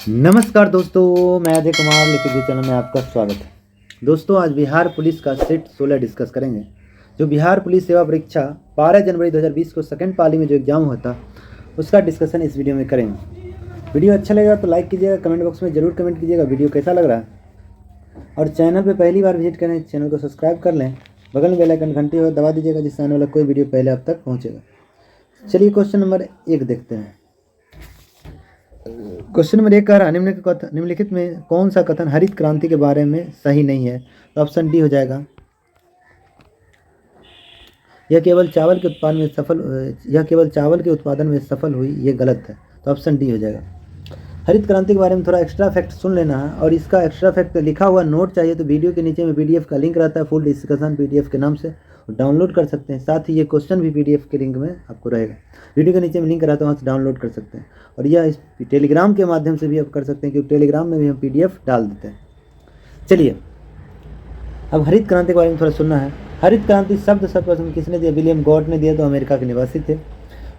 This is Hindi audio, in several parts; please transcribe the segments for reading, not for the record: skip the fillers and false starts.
नमस्कार दोस्तों, मैं अजय कुमार लिखित चैनल में आपका स्वागत है। दोस्तों, आज बिहार पुलिस का सेट 16 डिस्कस करेंगे। जो बिहार पुलिस सेवा परीक्षा 12 जनवरी 2020 को सेकंड पाली में जो एग्जाम हुआ था उसका डिस्कशन इस वीडियो में करेंगे। वीडियो अच्छा लगेगा तो लाइक कीजिएगा, कमेंट बॉक्स में ज़रूर कमेंट कीजिएगा वीडियो कैसा लग रहा है। और चैनल पर पहली बार विजिट करें, चैनल को सब्सक्राइब कर लें, बगल में बेल आइकन घंटी हो दबा दीजिएगा जिससे आने वाला कोई वीडियो पहले आप तक पहुँचेगा। चलिए क्वेश्चन नंबर 1 देखते हैं। क्वेश्चन नंबर 1 कह रहा है निम्नलिखित में कौन सा कथन हरित क्रांति के बारे में सही नहीं है? तो ऑप्शन डी हो जाएगा। यह केवल चावल के उत्पादन में सफल हुई, ये गलत है। तो ऑप्शन डी हो जाएगा। हरित क्रांति के बारे में थोड़ा एक्स्ट्रा फैक्ट सुन लेना है, और इसका एक्स्ट्रा फैक्ट लिखा हुआ नोट चाहिए तो वीडियो के नीचे में पीडीएफ का लिंक रहता है, फुल डिस्कशन पीडीएफ के नाम से डाउनलोड कर सकते हैं। साथ ही ये क्वेश्चन भी पीडीएफ के लिंक में आपको रहेगा, वीडियो के नीचे में लिंक रहता है, वहाँ से डाउनलोड कर सकते हैं। और यह इस टेलीग्राम के माध्यम से भी आप कर सकते हैं, क्योंकि टेलीग्राम में भी हम पीडीएफ डाल देते हैं। चलिए, अब हरित क्रांति के बारे में थोड़ा सुनना है। हरित क्रांति शब्द सर्वप्रथम किसने दिया? विलियम गॉड ने दिया, तो अमेरिका के निवासी थे।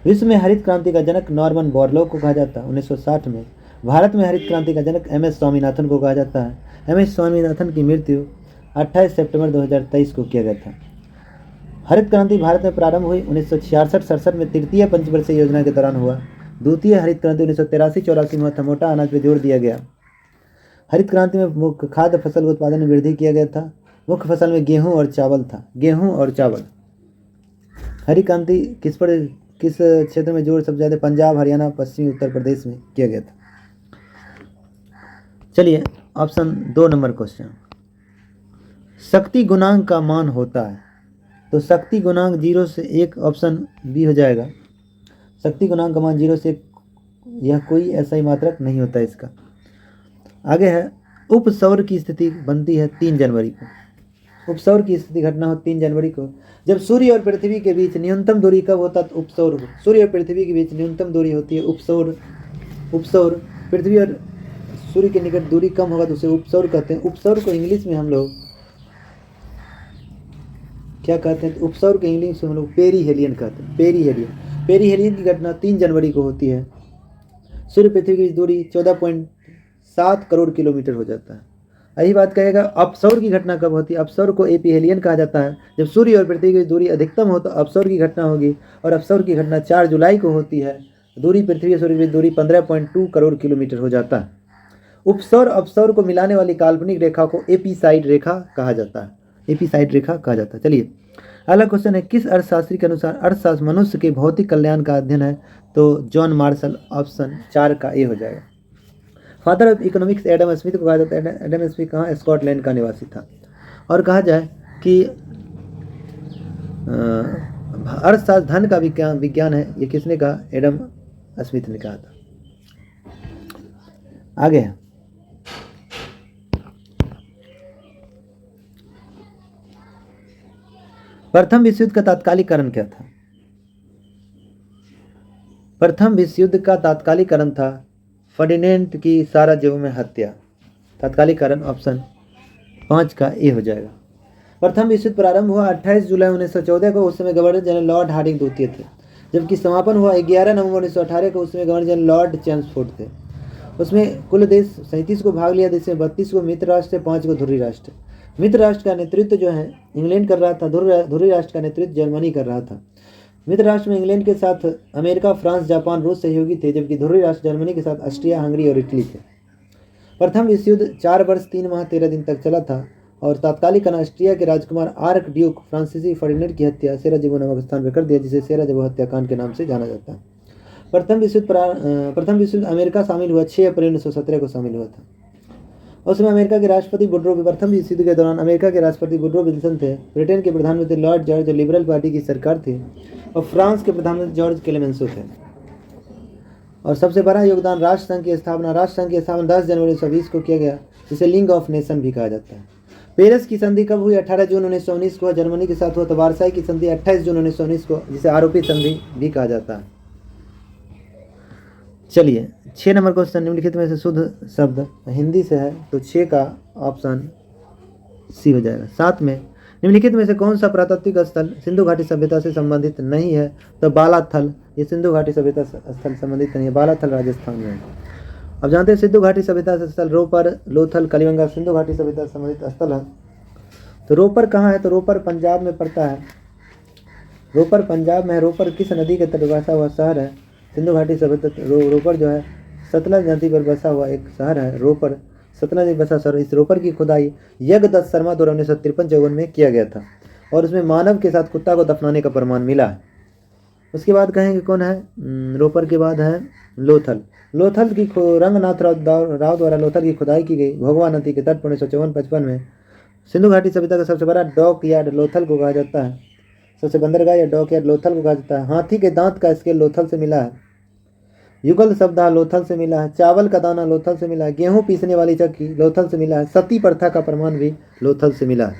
विश्व में हरित क्रांति का जनक नॉर्मन बोरलॉग को कहा जाता है 1960 में। भारत में हरित क्रांति का जनक एम.एस. स्वामीनाथन को कहा जाता है। एम.एस. स्वामीनाथन की मृत्यु 28 सितंबर 2023 को किया गया था। हरित क्रांति भारत में प्रारंभ हुई 1966-67 में तृतीय पंचवर्षीय योजना के दौरान हुआ। द्वितीय हरित क्रांति 1983-84 में हुआ था। मोटा अनाज पर जोर दिया गया। हरित क्रांति में मुख्य खाद्य फसल उत्पादन में वृद्धि किया गया था। मुख्य फसल में गेहूं और चावल था। गेहूं और चावल। हरित क्रांति किस क्षेत्र में जोर सबसे ज़्यादा? पंजाब, हरियाणा, पश्चिमी उत्तर प्रदेश में किया गया था। चलिए, ऑप्शन 2 नंबर क्वेश्चन। शक्ति गुणांक का मान होता है, तो शक्ति गुणांक 0 से 1, ऑप्शन बी हो जाएगा। शक्ति गुणांक का मान 0 से 1, यह कोई ऐसा ही मात्रक नहीं होता है इसका। आगे है, उपसौर की स्थिति बनती है 3 जनवरी को। उपसौर की स्थिति घटना हो 3 जनवरी को, जब सूर्य और पृथ्वी के बीच न्यूनतम दूरी कब होता है? तो उपसौर। सूर्य और पृथ्वी के बीच न्यूनतम दूरी होती है उपसौर। उपसौर, पृथ्वी और सूर्य के निकट दूरी कम होगा तो उसे उपसौर कहते हैं। उपसौर को इंग्लिश में हम लोग क्या कहते हैं? तो उपसौर के इंग्लिश में हम लोग पेरीहेलियन कहते हैं। पेरीहेलियन की घटना 3 जनवरी को होती है। सूर्य पृथ्वी की दूरी 14.7 करोड़ किलोमीटर हो जाता है। यही बात कहेगा, अपसौर की घटना कब होती है? अपसौर को एपीहेलियन कहा जाता है। जब सूर्य और पृथ्वी की दूरी अधिकतम हो तो अपसौर की घटना होगी, और अपसौर की घटना 4 जुलाई को होती है। दूरी पृथ्वी और सूर्य की दूरी 15.2 करोड़ किलोमीटर हो जाता है। उपसौर अपसौर को मिलाने वाली काल्पनिक रेखा को एपीसाइड रेखा कहा जाता है। एपीसाइड रेखा कहा जाता है। चलिए, अगला क्वेश्चन है, किस अर्थशास्त्री के अनुसार अर्थशास्त्र मनुष्य के भौतिक कल्याण का अध्ययन है? तो जॉन मार्शल, ऑप्शन 4 का ए हो जाएगा। Father of economics Adam Smith को कहा जाता है। एडम स्मिथ कहाँ? स्कॉटलैंड का निवासी था। और कहा जाए कि अर्थशास्त्र धन का विज्ञान है, ये किसने कहा? एडम स्मिथ ने कहा था। आगे है, प्रथम विश्व युद्ध का तात्कालिक कारण क्या था? प्रथम विश्व युद्ध का तात्कालिक कारण था फर्डिनेंड की साराजेवो में हत्या। तात्कालिक कारण ऑप्शन 5 का ए हो जाएगा। प्रथम विश्व युद्ध प्रारंभ हुआ 28 जुलाई 1914 को। उस समय गवर्नर जनरल लॉर्ड हार्डिंग द्वितीय थे, जबकि समापन हुआ 11 नवंबर 1918 को। उस समय गवर्नर जनरल लॉर्ड चेम्सफोर्ड थे। उसमें कुल देश 37 को भाग लिया, जिसमें 32 को मित्र राष्ट्र थे, 5 को ध्रुवी राष्ट्र। मित्र राष्ट्र का नेतृत्व जो है इंग्लैंड कर रहा था, ध्रुवी राष्ट्र का नेतृत्व जर्मनी कर रहा था। मित्र राष्ट्र में इंग्लैंड के साथ अमेरिका, फ्रांस, जापान, रूस सहयोगी थे, जबकि ध्रुवी राष्ट्र जर्मनी के साथ ऑस्ट्रिया, हंगरी और इटली थे। प्रथम विश्व युद्ध 4 वर्ष 3 माह 13 दिन तक चला था, और तात्कालिक कारण ऑस्ट्रिया के राजकुमार आर्क ड्यूक फ्रांसीसी फर्डिनेंड की हत्या सेराजेवो नामक स्थान पर कर दिया, जिसे सेराजेवो हत्याकांड के नाम से जाना जाता है। प्रथम विश्व युद्ध अमेरिका शामिल हुआ 6 अप्रैल 1917 को शामिल हुआ था। उस समय अमेरिका के राष्ट्रपति वुडरो, प्रथम विश्व युद्ध के दौरान अमेरिका के राष्ट्रपति वुडरो विल्सन थे। ब्रिटेन के प्रधानमंत्री लॉर्ड जॉर्ज, लिबरल पार्टी की सरकार थी, और फ्रांस के प्रधानमंत्री जॉर्ज क्लेमेंसो थे। और सबसे बड़ा योगदान राष्ट्रसंघ की स्थापना 10 जनवरी 1920 को किया गया, जिसे लीग ऑफ नेशन भी कहा जाता है। पेरिस की संधि कब हुई? 18 जून 1919 को जर्मनी के साथ हुआ। तो वार्साई की संधि 28 जून 1919 को, जिसे आरोपी संधि भी कहा जाता है। चलिए, 6 नंबर क्वेश्चन, निम्नलिखित में से शुद्ध शब्द हिंदी से है, तो 6 का ऑप्शन सी हो जाएगा। 7 में, निम्नलिखित में से कौन सा पुरातात्विक स्थल सिंधु घाटी सभ्यता से संबंधित नहीं है? तो बालाथल, ये सिंधु घाटी सभ्यता स्थल संबंधित नहीं है। बालाथल राजस्थान में है। अब जानते हैं सिंधु घाटी सभ्यता से स्थल रोपर, लोथल, कलिबंगा सिंधु घाटी सभ्यता से संबंधित स्थल है। तो रोपर कहाँ है? तो रोपर पंजाब में पड़ता है। रोपर पंजाब में है। रोपर किस नदी के तट बसा हुआ शहर है? सिंधु घाटी सभ्यता रोपर जो है सतलज नदी पर बसा हुआ एक शहर है। रोपर सतलज नदी बसा शहर। इस रोपर की खुदाई यज्ञदत्त शर्मा द्वारा 1953-54 में किया गया था और उसमें मानव के साथ कुत्ता को दफनाने का प्रमाण मिला है। उसके बाद कहेंगे कौन है? रोपर के बाद है लोथल। लोथल की रंगनाथ राव द्वारा लोथल की खुदाई की गई भोगवा नदी के तट पर 1954-55 में। सिंधु घाटी सभ्यता का सबसे बड़ा डॉक यार्ड लोथल को कहा जाता है। सबसे बंदरगाह या डॉक यार्ड लोथल को कहा जाता है। हाथी के दांत का स्केल लोथल से मिला है। युगल शब्दा लोथल से मिला है। चावल का दाना लोथल से मिला है। गेहूं पीसने वाली चक्की लोथल से मिला है। सती प्रथा का प्रमाण भी लोथल से मिला है।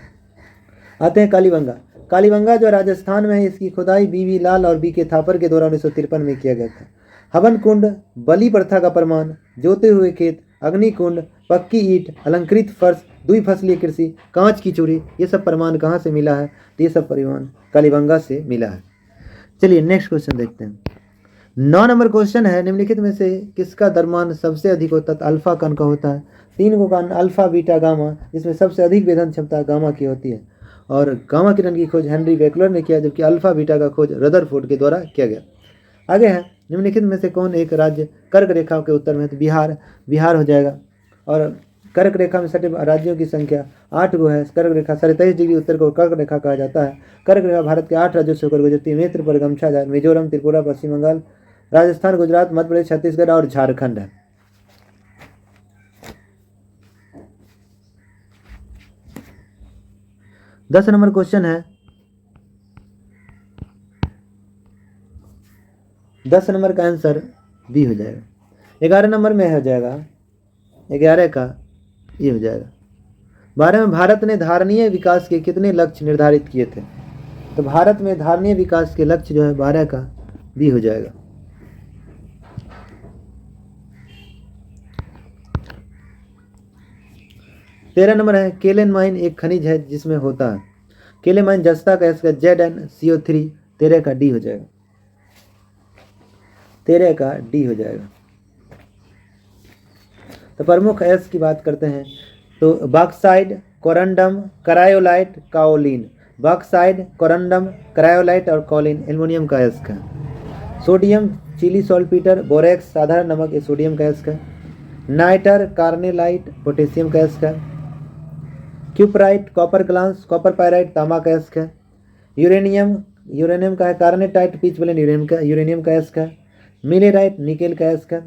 आते हैं कालीबंगा। कालीबंगा जो राजस्थान में है, इसकी खुदाई बीवी लाल और बी के थापर के द्वारा 1953 में किया गया था। हवन कुंड, बलि प्रथा का प्रमाण, जोते हुए खेत, अग्निकुंड, पक्की ईंट, अलंकृत फर्श, द्विफसलीय कृषि, कांच की चूड़ी, ये सब प्रमाण कहाँ से मिला है? ये सब प्रमाण कालीबंगा से मिला है। चलिए नेक्स्ट क्वेश्चन देखते हैं। 9 नंबर क्वेश्चन है, निम्नलिखित में से किसका द्रव्यमान सबसे अधिक होता है? अल्फा कण का होता है। 3 को कण अल्फा, बीटा, गामा, जिसमें सबसे अधिक वेधन क्षमता गामा की होती है और गामा किरण की खोज हेनरी बेकलर ने किया, जबकि अल्फा बीटा का खोज रदरफोर्ड के द्वारा किया गया। आगे है, निम्नलिखित में से कौन एक राज्य कर्क रेखा के उत्तर में है? तो बिहार हो जाएगा। और कर्क रेखा में सटे राज्यों की संख्या 8 गो है। कर्क रेखा 23.5 डिग्री उत्तर को कर्क रेखा कहा जाता है। कर्क रेखा भारत के 8 राज्यों से होकर गुजरती है। मित्र पर गमछा जाए मिजोरम, त्रिपुरा, पश्चिम बंगाल, राजस्थान, गुजरात, मध्य प्रदेश, छत्तीसगढ़ और झारखंड है। दस नंबर क्वेश्चन है, 10 नंबर का आंसर बी हो जाएगा। 11 नंबर में हो जाएगा, 11 का ये हो जाएगा। 12 में भारत ने धारणीय विकास के कितने लक्ष्य निर्धारित किए थे? तो भारत में धारणीय विकास के लक्ष्य जो है 12 का बी हो जाएगा। तेरह नंबर है, केलेन एक खनिज है जिसमें होता है। केलेमाइन जस्ता का इसका ZnCO3। 13 का डी हो जाएगा। 13 का डी हो जाएगा। तो प्रमुख एस की बात करते हैं तो bauxite, corundum, cryolite, kaolin. Bauxite, corundum, cryolite और काओलिन एल्युमिनियम का एस का। सोडियम चिली सॉल्टपीटर, बोरेक्स साधारण नमक, ये सोडियम का एस का। नाइटर, कार्नेलाइट, पोटेशियम का एस का। Cuprite, copper glance, copper pyrite, तांबा का एस का। यूरेनियम का है कार्नेटाइट, पीच ब्लेंड यूरेनियम का एस का। मिलेराइट, निकेल का एस का।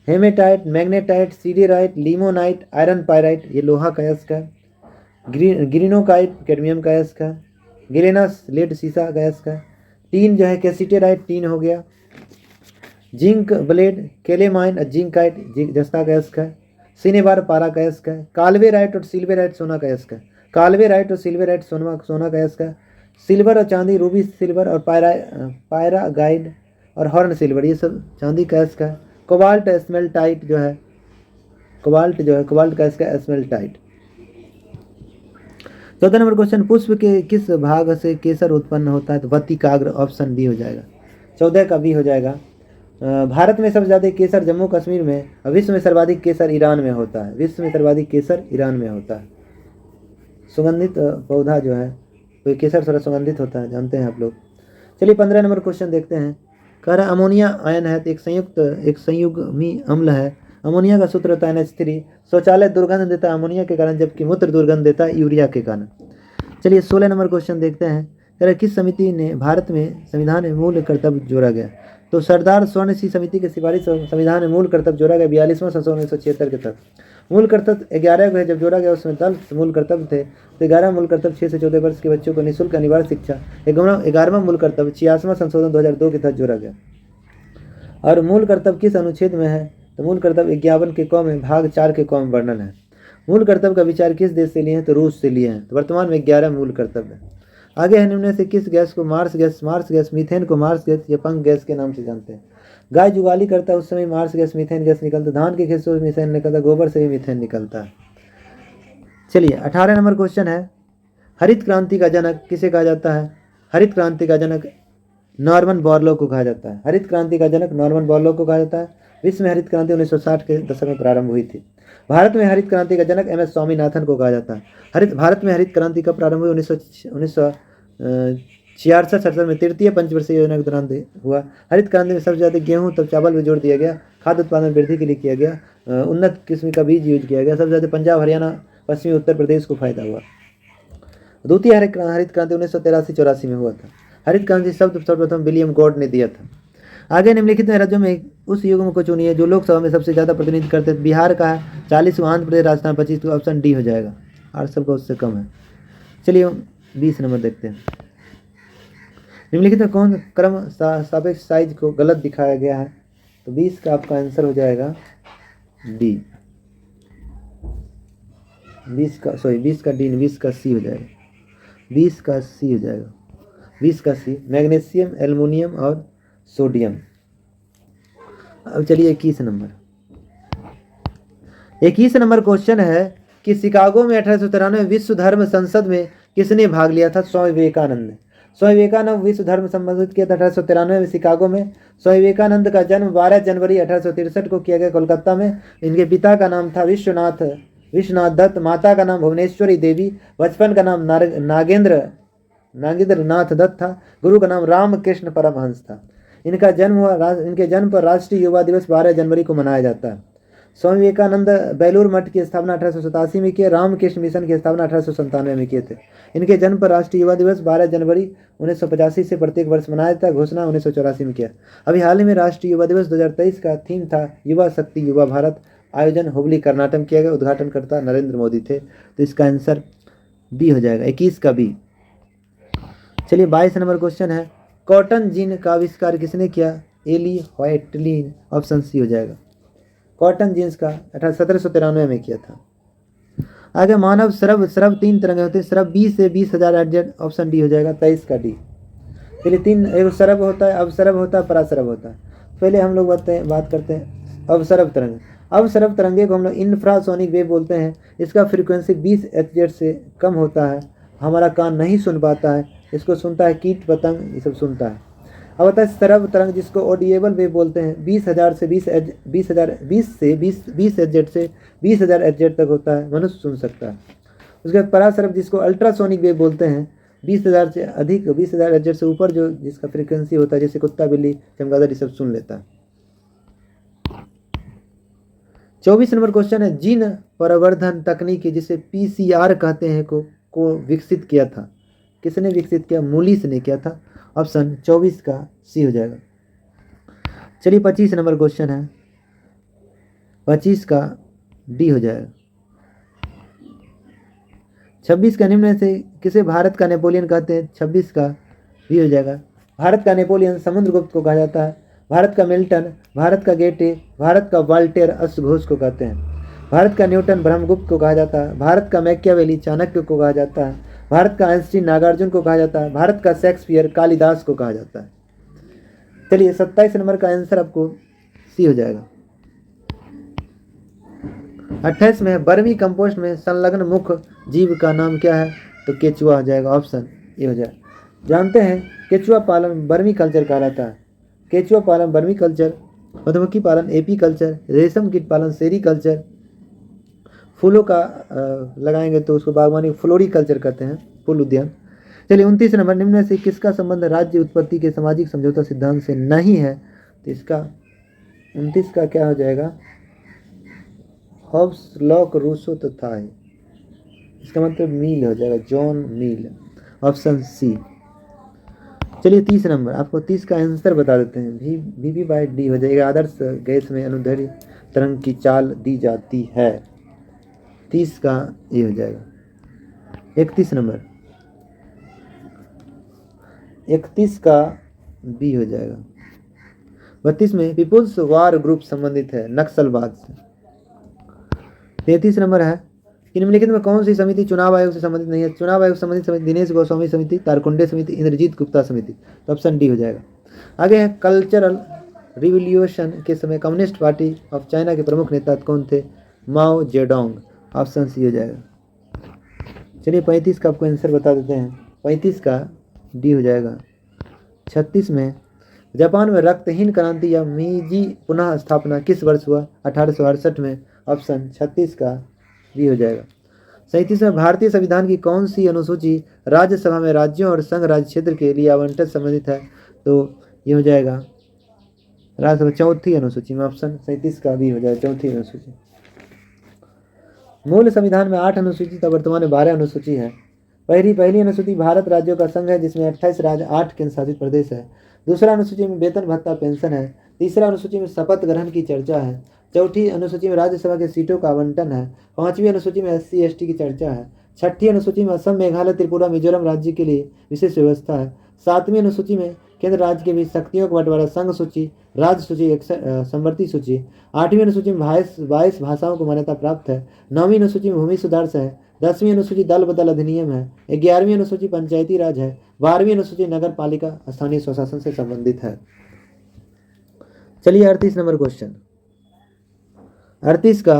Haematite, magnetite, siderite, limonite, iron pyrite, ये लोहा का एस का। ग्रीनोकाइट, कैडमियम का एस का। गिलेनस, लेड सीसा का एस का। टीन जो है कैसिटेराइट, टीन हो गया। जिंक ब्लेड, केलेमाइन, जिंकाइट, जस्ता का एस का। सिनेबार, पारा का एस का। कालवेराइट और सिल्वेराइट, सोना का एस का। कालवेराइट और सिल्वेराइट, सोना का एस का। सिल्वर और चांदी, रूबी सिल्वर और पायरा गाइड और हॉर्न सिल्वर, ये सब चांदी का एस का। कोबाल्ट, स्मेल्टाइट जो है, कोबाल्ट का इसका स्मेल्टाइट। 14 नंबर क्वेश्चन, पुष्प के किस भाग से केसर उत्पन्न होता है? तो वतिकाग्र, ऑप्शन बी हो जाएगा। 14 का बी हो जाएगा। भारत में सबसे ज़्यादा केसर जम्मू कश्मीर में, विश्व में सर्वाधिक केसर ईरान में होता है। विश्व में सर्वाधिक केसर ईरान में होता है। सुगंधित पौधा जो है तो केसर थोड़ा सुगंधित होता है, जानते हैं आप लोग। चलिए 15 नंबर क्वेश्चन देखते हैं। कह रहा अमोनिया आयन है तो एक संयुग्मी अम्ल है। अमोनिया का सूत्र होता है NH3। शौचालय दुर्गंध देता है अमोनिया के कारण, जबकि मूत्र दुर्गंध देता है यूरिया के कारण। चलिए 16 नंबर क्वेश्चन देखते हैं। कह रहे किस समिति ने भारत में संविधान में मूल कर्तव्य जोड़ा गया? तो सरदार स्वर्ण सिंह समिति की सिफारिश संविधान में मूल कर्तव्य जोड़ा गया 42वां संशोधन 1976 के तहत। मूल कर्तव्य 11 को है जब जोड़ा गया, उसमें 10 मूल कर्तव्य थे। तो 11 मूल कर्तव्य 6 से 14 वर्ष के बच्चों को निःशुल्क अनिवार्य शिक्षा। 11वां मूल कर्तव्य 86वां संशोधन 2002 के तहत जोड़ा गया। और मूल कर्तव्य किस अनुच्छेद में है? तो मूल कर्तव्य 51 के क में भाग 4 के क में वर्णन है। मूल कर्तव्य का विचार किस देश से लिए हैं? तो रूस से लिए हैं। तो वर्तमान में 11 मूल कर्तव्य है। आगे है, निम्न से किस गैस को मार्स गैस, मीथेन को मार्स गैस या पंख गैस के नाम से जानते हैं? गाय जुगाली करता है उस समय मार्स गैस, मीथेन गैस निकलता है। धान के खेत से मीथेन निकलता है, गोबर से भी मीथेन निकलता है। चलिए 18 नंबर क्वेश्चन है, हरित क्रांति का जनक किसे कहा जाता है? हरित क्रांति का जनक नॉर्मन बोरलॉग को कहा जाता है। हरित क्रांति का जनक नॉर्मन बोरलॉग को कहा जाता है। विश्व में हरित क्रांति 1960 के दशक में प्रारंभ हुई थी। भारत में हरित क्रांति का जनक MS स्वामीनाथन को कहा जाता है। भारत में हरित क्रांति का प्रारंभ हुई 1966-67 में तृतीय पंचवर्षीय योजना के दौरान हुआ। हरित क्रांति में सबसे ज्यादा गेहूं तब चावल पर जोर दिया गया। खाद्य उत्पादन वृद्धि के लिए किया गया। उन्नत किस्म का बीज यूज किया गया। सबसे ज्यादा पंजाब, हरियाणा, पश्चिमी उत्तर प्रदेश को फायदा हुआ। द्वितीय हरित क्रांति 1983-84 में हुआ था। हरित क्रांति शब्द सर्वप्रथम विलियम गॉड ने दिया था। आगे निम्नलिखित में राज्यों में उस युग को चुनिए जो लोकसभा में सबसे ज्यादा प्रतिनिधित्व करते हैं। बिहार का है 40, आंध्र प्रदेश, राजस्थान 25, तो ऑप्शन डी हो जाएगा। और सबका उससे कम है। चलिए 20 नंबर देखते हैं। निम्नलिखित में कौन क्रम सापेक्ष साइज को गलत दिखाया गया है? तो 20 का आपका आंसर हो जाएगा डी। 20 का डी, 20 का सी हो जाएगा। 20 का सी हो जाएगा। 20 का सी मैग्नीशियम, एल्युमिनियम और सोडियम। अब चलिए 21 नंबर। 21 नंबर क्वेश्चन है कि शिकागो में 1893 विश्व धर्म संसद में किसने भाग लिया था? स्वामी विवेकानंद। स्वामी विवेकानंद विश्व धर्म संबोधित किया था 1893 में शिकागो में। स्वामी विवेकानंद का जन्म 12 जनवरी 1863 को किया गया कोलकाता में। इनके पिता का नाम था विश्वनाथ दत्त, माता का नाम भुवनेश्वरी देवी, बचपन का नाम नागेंद्र नाथ दत्त था, गुरु का नाम रामकृष्ण परमहंस था। इनके जन्म पर राष्ट्रीय युवा दिवस 12 जनवरी को मनाया जाता है। स्वामी विवेकानंद बेलूर मठ की स्थापना 1887 में की। रामकृष्ण मिशन की स्थापना 1897 में किए थे। इनके जन्म पर राष्ट्रीय युवा दिवस 12 जनवरी 1985 से प्रत्येक वर्ष मनाया जाता है। घोषणा 1984 में किया। अभी हाल ही में राष्ट्रीय युवा दिवस 2023 का थीम था युवा शक्ति युवा भारत। आयोजन हुबली कर्नाटक में किया गया। उद्घाटनकर्ता नरेंद्र मोदी थे। तो इसका आंसर बी हो जाएगा, 21 का बी। चलिए 22 नंबर क्वेश्चन है, कॉटन जीन का आविष्कार किसने किया? एली व्हाइटलिन। ऑप्शन सी हो जाएगा। कॉटन जीन्स का 1793 में किया था। आगे मानव स्रव 3 तरह के होते हैं। स्रव 20 से 20,000 एडजेट। ऑप्शन डी हो जाएगा, 23 का डी। चलिए 3 एक स्रव होता है, अवस्रव होता है, परास्रव होता है। पहले हम लोग बात करते हैं अवस्रव तरंग। अवस्रव तरंगे को हम लोग इंफ्रासोनिक वेव बोलते हैं। इसका फ्रीक्वेंसी 20 Hz से कम होता है। हमारा कान नहीं सुन पाता है। इसको सुनता है कीट पतंग, ये सब सुनता है। अब होता है सरव तरंग जिसको ऑडिएबल वेव बोलते हैं। 20,000 से 20 Hz से 20,000 Hz तक होता है, मनुष्य सुन सकता है। उसके बाद परासरव जिसको अल्ट्रासोनिक वेव बोलते हैं। 20,000 से अधिक 20,000 Hz से ऊपर जो जिसका फ्रीक्वेंसी होता है, जैसे कुत्ता, बिल्ली, चमगादड़ ये सब सुन लेता है। 24 नंबर क्वेश्चन है, जीन प्रवर्धन तकनीक जिसे PCR कहते हैं को विकसित किया था। किसने विकसित किया? मूलिस ने किया था। ऑप्शन 24 का सी हो जाएगा। चलिए 25 नंबर क्वेश्चन है, 25 का डी हो जाएगा। 26 का निम्न में से किसे भारत का नेपोलियन कहते हैं? 26 का डी हो जाएगा। भारत का नेपोलियन समुद्रगुप्त को कहा जाता है। भारत का मिल्टन, भारत का गेटे, भारत का वाल्टेर अश्वघोष को कहते हैं। भारत का न्यूटन ब्रह्मगुप्त को कहा जाता है। भारत का मैकियावेली चाणक्य को कहा जाता है। भारत का आइंस्टीन नागार्जुन को कहा जाता है। भारत का शेक्सपियर कालिदास को कहा जाता है। चलिए 27 नंबर का आंसर आपको सी हो जाएगा। 28 में बर्मी कंपोस्ट में संलग्न मुख्य जीव का नाम क्या है? तो केचुआ हो जाएगा। ऑप्शन ए हो जाएगा। जानते हैं केचुआ पालन बर्मी कल्चर कहलाता है। केचुआ पालन बर्मी कल्चर, मधुमक्खी पालन एपी कल्चर, रेशम कीट पालन सेरी कल्चर, फूलों का लगाएंगे तो उसको बागवानी फ्लोरिकल्चर कहते हैं, फूल उद्यान। चलिए 29 नंबर, निम्न में से किसका संबंध राज्य उत्पत्ति के सामाजिक समझौता सिद्धांत से नहीं है? तो इसका 29 का क्या हो जाएगा? हॉब्स, लॉक, रूसो तो था ही। इसका मतलब मील हो जाएगा, जॉन मील। Option C. चलिए 30 नंबर, आपको 30 का आंसर बता देते हैं। वी बाई डी हो जाएगा। आदर्श गैस में अनुदैर्ध्य तरंग की चाल दी जाती है। 30 का ये हो जाएगा। 31 नंबर, 31 का बी हो जाएगा। 32 में पीपुल्स वार ग्रुप संबंधित है नक्सलवाद से। 33 नंबर है कि निम्नलिखित में कौन सी समिति चुनाव आयोग से संबंधित नहीं है? चुनाव आयोग संबंधित समिति दिनेश गोस्वामी समिति, तारकुंडे समिति, इंद्रजीत गुप्ता समिति। तो ऑप्शन डी हो जाएगा। आगे है कल्चरल रिवॉल्यूशन के समय कम्युनिस्ट पार्टी ऑफ चाइना के प्रमुख नेता कौन थे? माओ जेडोंग। ऑप्शन सी हो जाएगा। चलिए 35 का आपको आंसर बता देते हैं। 35 का डी हो जाएगा। 36 में जापान में रक्तहीन क्रांति या मीजी पुनः स्थापना किस वर्ष हुआ? 1868 में। ऑप्शन 36 का भी हो जाएगा। 37 में भारतीय संविधान की कौन सी अनुसूची राज्यसभा में राज्यों और संघ राज्य क्षेत्र के लिए आवंटन संबंधित है? तो ये हो जाएगा राज्यसभा चौथी अनुसूची में। ऑप्शन 37 का भी हो जाएगा, चौथी अनुसूची। मूल संविधान में 8 अनुसूची था, वर्तमान में 12 अनुसूची है। पहली अनुसूची भारत राज्यों का संघ है, जिसमें 28 राज्य 8 केंद्र शासित प्रदेश है। दूसरा अनुसूची में वेतन भत्ता पेंशन है। तीसरा अनुसूची में शपथ ग्रहण की चर्चा है। चौथी अनुसूची में राज्यसभा के सीटों का आवंटन है। पांचवी अनुसूची में SC ST की चर्चा है। छठी अनुसूची में असम मेघालय त्रिपुरा मिजोरम राज्य के लिए विशेष व्यवस्था है। सातवीं अनुसूची में केंद्र राज्य के बीच शक्तियों का बंटवारा, संघ सूची, राज्य सूची, संवर्ती सूची। आठवीं अनुसूची में 22 भाषाओं को मान्यता प्राप्त है। नौवीं अनुसूची में भूमि सुधार है। 10वीं अनुसूची दल बदल अधिनियम है। 11वीं अनुसूची पंचायती राज है। 12वीं अनुसूची नगर पालिका स्थानीय स्वशासन से संबंधित है। चलिए 38 नंबर क्वेश्चन। 38 का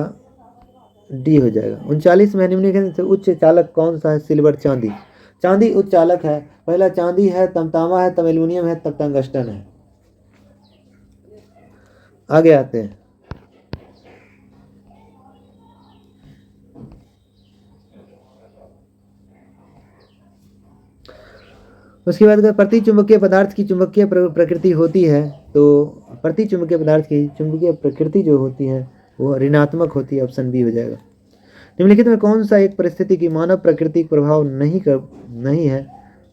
डी हो जाएगा। 39 में निम्नलिखित से उच्च चालक कौन सा है? सिल्वर, चांदी। चांदी उच्च चालक है। पहला चांदी है, तब तांबा है, तब एल्यूमिनियम है, तब टंगस्टन है। आगे आते हैं। उसके बाद अगर प्रति चुंबकीय पदार्थ की चुंबकीय प्रकृति होती है, तो प्रति चुंबकीय पदार्थ की चुंबकीय प्रकृति जो होती है वो ऋणात्मक होती है। ऑप्शन बी हो जाएगा। निम्नलिखित में कौन सा एक परिस्थिति की मानव प्रकृति प्रभाव नहीं है?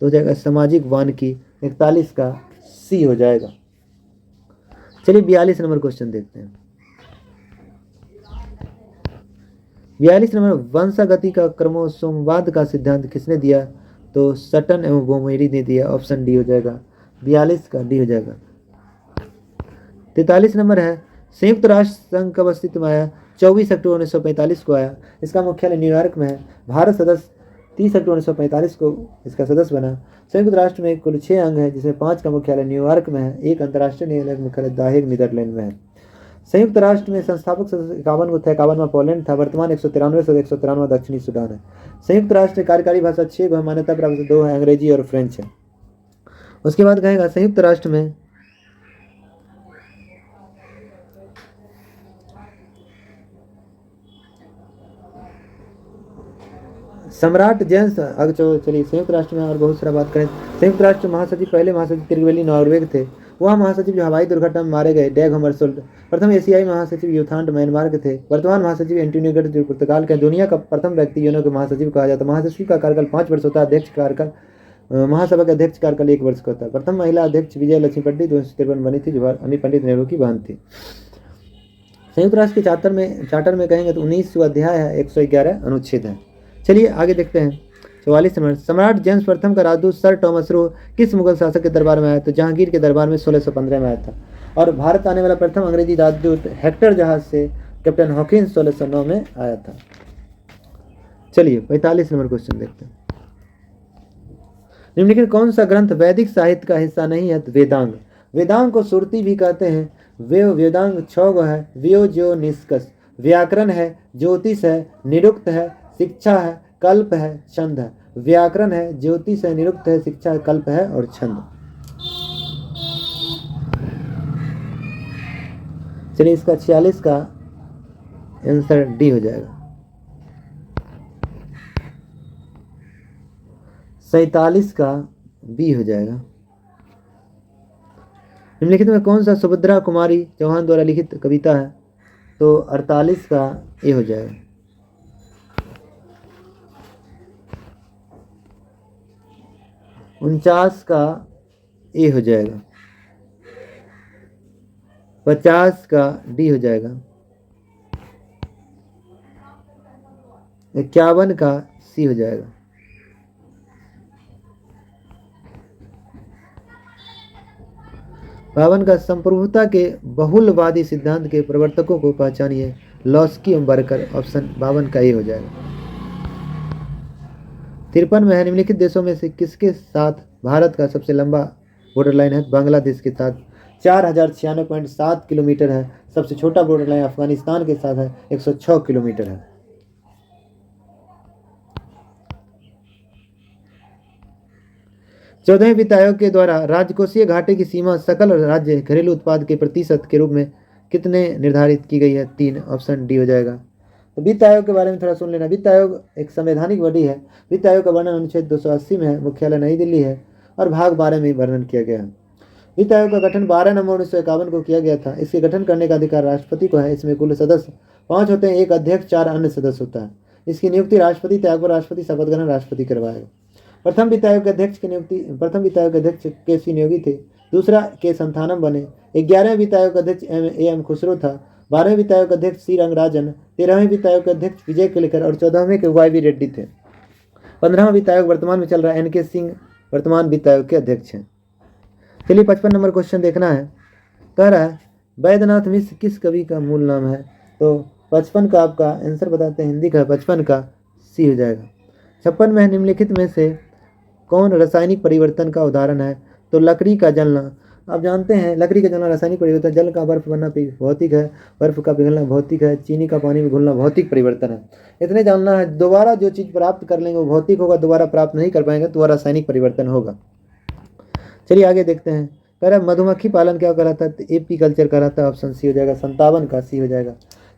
तो हो जाएगा सामाजिक वानिकी। 41 का सी हो जाएगा। चलिए 42 नंबर क्वेश्चन देखते हैं। 42 नंबर, वंशागति का क्रमोसोमवाद का सिद्धांत किसने दिया? तो सटन एवं बोमेरी ने दिया। ऑप्शन डी हो जाएगा। 42 का डी हो जाएगा। 43 नंबर है, संयुक्त राष्ट्र संघ कब अस्तित्व में आया? 24 अक्टूबर 1945 को आया। इसका मुख्यालय न्यूयॉर्क में है। भारत सदस्य 30 अक्टूबर 1945 को इसका सदस्य बना। संयुक्त राष्ट्र में कुल 6 अंग है, जिसमें 5 का मुख्यालय न्यूयॉर्क में है। एक अंतर्राष्ट्रीय न्यायालय का मुख्यालय द हेग नीदरलैंड में है। संयुक्त राष्ट्र में संस्थापक सदस्य 51 को थे। 51वां पोलैंड था। वर्तमान 193 दक्षिणी सूडान है। संयुक्त राष्ट्र कार्यकारी भाषा 6 है, मान्यता प्राप्त 2 है, अंग्रेजी और फ्रेंच है। उसके बाद कहेगा संयुक्त राष्ट्र में सम्राट जेम्स। चलिए संयुक्त राष्ट्र में और बहुत सारा बात करें। संयुक्त राष्ट्र महासचिव, पहले महासचिव त्रिवेली नॉर्वे थे। वह महासचिव जो हवाई दुर्घटना में मारे गए, डैग हमरशोल्ड। प्रथम एशियाई महासचिव यूथांड म्यांमार के थे। वर्तमान महासचिव एंटोनियो गुटेरेस जो पुर्तगाल के। दुनिया का प्रथम व्यक्ति यूएनओ के महासचिव कहा जाता है। महासचिव का कार्यकाल 5 वर्ष होता है। अध्यक्ष कार्यकाल, महासभा के अध्यक्ष कार्यकाल 1 वर्ष का होता है। प्रथम महिला अध्यक्ष विजय लक्ष्मी पंडित 1953 बनी थी, जो अनिल पंडित नेहरू की बहन थी। संयुक्त राष्ट्र के चार्टर में कहेंगे तो 19वां अध्याय है, 111 अनुच्छेद है। चलिए आगे देखते हैं। 44 नंबर, सम्राट जेम्स प्रथम का राजदूत सर टॉमस रो किस मुगल शासक के दरबार में आया? तो जहांगीर के दरबार में 1615 में आया था। और भारत आने वाला प्रथम अंग्रेजी राजदूत हेक्टर जहाज से कैप्टन हॉकिंस 1609 में आया था। चलिए 45 नंबर क्वेश्चन देखते हैं। निम्नलिखित कौन सा ग्रंथ वैदिक साहित्य का हिस्सा नहीं है? तो वेदांग। वेदांग को सुरती भी कहते हैं। वेदांग 6 गो है। व्यो जो निष्कर्ष, व्याकरण है, ज्योतिष है, निरुक्त है, शिक्षा है, कल्प है, छंद है। व्याकरण है, ज्योतिष है, निरुक्त है, शिक्षा है, कल्प है और छंद। चलिए इसका 46 का आंसर डी हो जाएगा। 47 का बी हो जाएगा। निम्नलिखित में कौन सा सुभद्रा कुमारी चौहान द्वारा लिखित कविता है? तो 48 का ए हो जाएगा। 49 का ए हो जाएगा। 50 का डी हो जाएगा। 51 का सी हो जाएगा। 52 का संप्रभुता के बहुलवादी सिद्धांत के प्रवर्तकों को पहचानिए। लॉस्की एवं बर्कर। ऑप्शन 52 का ए हो जाएगा। 53 में है, निम्नलिखित देशों में से किसके साथ भारत का सबसे लंबा बॉर्डर लाइन है? बांग्लादेश के साथ 4096.7 किलोमीटर है। सबसे छोटा बॉर्डर लाइन अफगानिस्तान के साथ है, 106 किलोमीटर है। 14वें वित्त आयोग के द्वारा राजकोषीय घाटे की सीमा सकल राज्य घरेलू उत्पाद के प्रतिशत के रूप में कितने निर्धारित की गई है? 3। ऑप्शन डी हो जाएगा। तो वित्त आयोग के बारे में थोड़ा सुन लेना। वित्त आयोग एक संवैधानिक बॉडी है। वित्त आयोग का वर्णन अनुच्छेद 280 में है, मुख्यालय नई दिल्ली है और भाग 12 में वर्णन किया गया है। वित्त आयोग का गठन 12 नवंबर 1951 को किया गया था। इसके गठन करने का अधिकार राष्ट्रपति को है। इसमें कुल सदस्य 5 होते हैं, एक अध्यक्ष 4 अन्य सदस्य होता है। इसकी नियुक्ति राष्ट्रपति त्याग पर राष्ट्रपति शपथ ग्रहण राष्ट्रपति करवाएगा। प्रथम वित्त आयोग के अध्यक्ष के सी नियोगी थे। दूसरा के संथानम बने। 11वें वित्त आयोग का अध्यक्ष एम खुसरो था। 12वें वित्त आयोग अध्यक्ष सी रंगराजन, 13वें वित्त आयोग के अध्यक्ष विजय केलकर और 14वें के वाई रेड्डी थे। 15वां वित्त आयोग वर्तमान में चल रहा है, एन के सिंह वर्तमान वित्त आयोग के अध्यक्ष हैं। चलिए 55 नंबर क्वेश्चन देखना है। कह रहा है वैद्यनाथ मिश्र किस कवि का मूल नाम है? तो 55 का आपका आंसर बताते हैं, हिंदी का 55 का सी हो जाएगा। 56 में निम्नलिखित में से कौन रासायनिक परिवर्तन का उदाहरण है? तो लकड़ी का जलना। आप जानते हैं लकड़ी का जलना रासायनिक परिवर्तन, जल का बर्फ बनना भौतिक है, बर्फ का पिघलना भौतिक है, चीनी का पानी में घुलना भौतिक परिवर्तन है। इतने जानना है। दोबारा जो चीज़ प्राप्त कर लेंगे वो भौतिक होगा, दोबारा प्राप्त नहीं कर पाएंगे तो वह रासायनिक परिवर्तन होगा। चलिए आगे देखते हैं। कह रहा है मधुमक्खी पालन क्या कहलाता है? एपी कल्चर कहलाता है। ऑप्शन सी हो जाएगा। 57 का सी हो जाएगा।